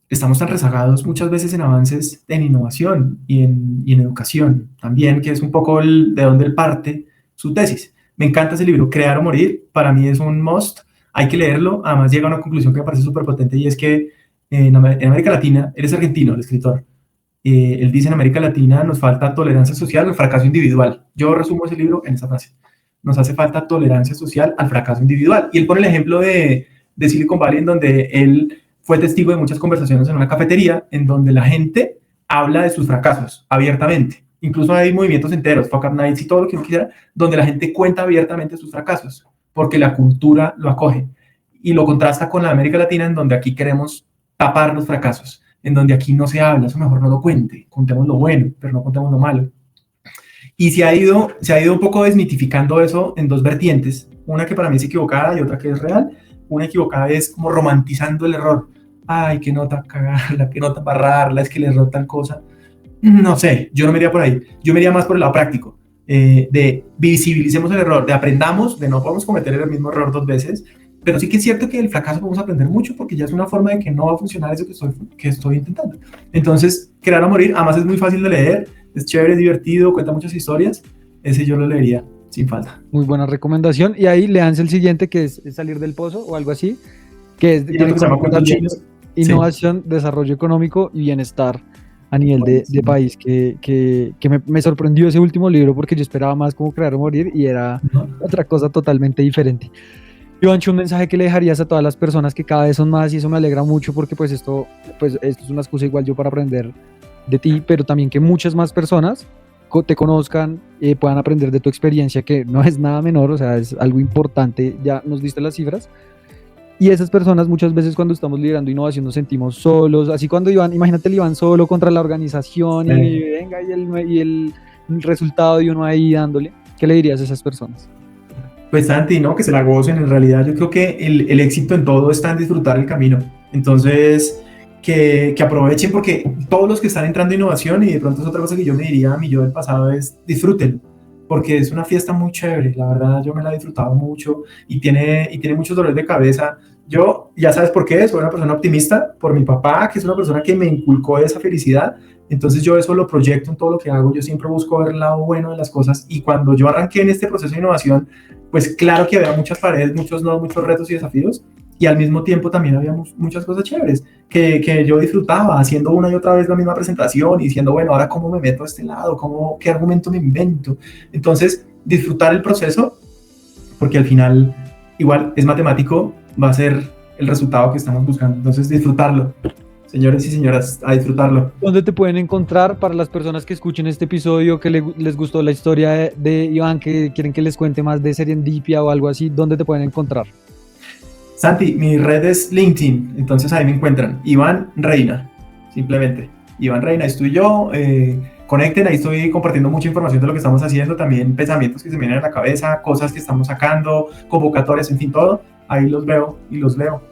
estamos tan rezagados muchas veces en avances en innovación y en educación también, que es un poco de donde él parte su tesis. Me encanta ese libro, Crear o Morir, para mí es un must, hay que leerlo, además llega a una conclusión que me parece súper potente y es que en América Latina, él es argentino, el escritor, él dice en América Latina nos falta tolerancia social al fracaso individual. Yo resumo ese libro en esa frase. Nos hace falta tolerancia social al fracaso individual. Y él pone el ejemplo de Silicon Valley, en donde él fue testigo de muchas conversaciones en una cafetería en donde la gente habla de sus fracasos abiertamente. Incluso hay movimientos enteros, Fuck Up Nights y todo lo que uno quiera, donde la gente cuenta abiertamente sus fracasos, porque la cultura lo acoge. Y lo contrasta con la América Latina, en donde aquí queremos tapar los fracasos, en donde aquí no se habla, eso mejor no lo cuente, contemos lo bueno, pero no contemos lo malo. Y se ha ido un poco desmitificando eso en dos vertientes, una que para mí es equivocada y otra que es real. Una equivocada es como romantizando el error. Ay, qué nota cagarla, qué nota barrarla, es que le erró tal cosa. No sé, yo no me iría por ahí. Yo me iría más por el lado práctico, de visibilicemos el error, de aprendamos, de no podemos cometer el mismo error dos veces, pero sí que es cierto que del fracaso podemos aprender mucho porque ya es una forma de que no va a funcionar eso que estoy intentando. Entonces, Crear o Morir, además es muy fácil de leer, es chévere, es divertido, cuenta muchas historias, ese yo lo leería sin falta. Muy buena recomendación. Y ahí leanse el siguiente, que es Salir del Pozo o algo así, que es que se llama Cuentos Chinos. Innovación, sí. Desarrollo económico y bienestar a nivel de país, que me sorprendió ese último libro porque yo esperaba más como Crear o Morir y era otra cosa totalmente diferente. Ivancho, un mensaje que le dejarías a todas las personas que cada vez son más, y eso me alegra mucho porque pues esto es una excusa igual yo para aprender de ti, pero también que muchas más personas te conozcan, puedan aprender de tu experiencia, que no es nada menor, o sea, es algo importante, ya nos diste las cifras. Y esas personas muchas veces cuando estamos liderando innovación nos sentimos solos, así cuando imagínate el Iván solo contra la organización, y venga y el resultado de uno ahí dándole, ¿qué le dirías a esas personas? Pues Santi, ¿no? Que se la gocen. En realidad yo creo que el éxito en todo está en disfrutar el camino. Entonces, que aprovechen, porque todos los que están entrando en innovación, y de pronto es otra cosa que yo me diría a mi yo del pasado, es disfrútenlo, porque es una fiesta muy chévere. La verdad, yo me la he disfrutado mucho y tiene muchos dolores de cabeza. Yo, ya sabes por qué, soy una persona optimista por mi papá, que es una persona que me inculcó esa felicidad. Entonces yo eso lo proyecto en todo lo que hago. Yo siempre busco ver el lado bueno de las cosas, y cuando yo arranqué en este proceso de innovación, pues claro que había muchas paredes, muchos retos y desafíos, y al mismo tiempo también había muchas cosas chéveres que yo disfrutaba haciendo una y otra vez la misma presentación y diciendo, bueno, ahora cómo me meto a este lado, qué argumento me invento. Entonces, disfrutar el proceso, porque al final igual es matemático, va a ser el resultado que estamos buscando. Entonces, disfrutarlo. Señores y señoras, a disfrutarlo. ¿Dónde te pueden encontrar para las personas que escuchen este episodio, que les gustó la historia de Iván, que quieren que les cuente más de Serendipia o algo así? ¿Dónde te pueden encontrar? Santi, mi red es LinkedIn, entonces ahí me encuentran. Iván Reina, simplemente. Iván Reina, estoy yo. conecten, ahí estoy compartiendo mucha información de lo que estamos haciendo, también pensamientos que se me vienen a la cabeza, cosas que estamos sacando, convocatorias, en fin, todo, ahí los veo y los leo.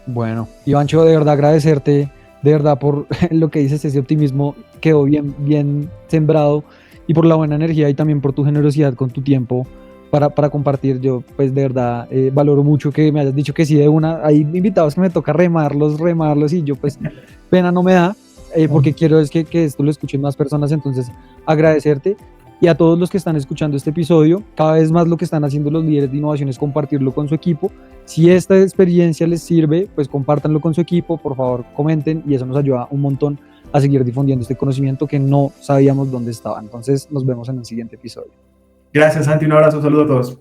Bueno, Ivancho, de verdad agradecerte, de verdad por lo que dices, ese optimismo quedó bien sembrado, y por la buena energía y también por tu generosidad con tu tiempo para compartir. Yo pues de verdad valoro mucho que me hayas dicho que sí de una. Hay invitados que me toca remarlos y yo pues pena no me da, porque quiero es que esto lo escuchen más personas. Entonces agradecerte, y a todos los que están escuchando este episodio, cada vez más lo que están haciendo los líderes de innovación es compartirlo con su equipo. Si esta experiencia les sirve, pues compártanlo con su equipo, por favor comenten, y eso nos ayuda un montón a seguir difundiendo este conocimiento que no sabíamos dónde estaba. Entonces nos vemos en el siguiente episodio. Gracias, Santi, un abrazo, un saludo a todos.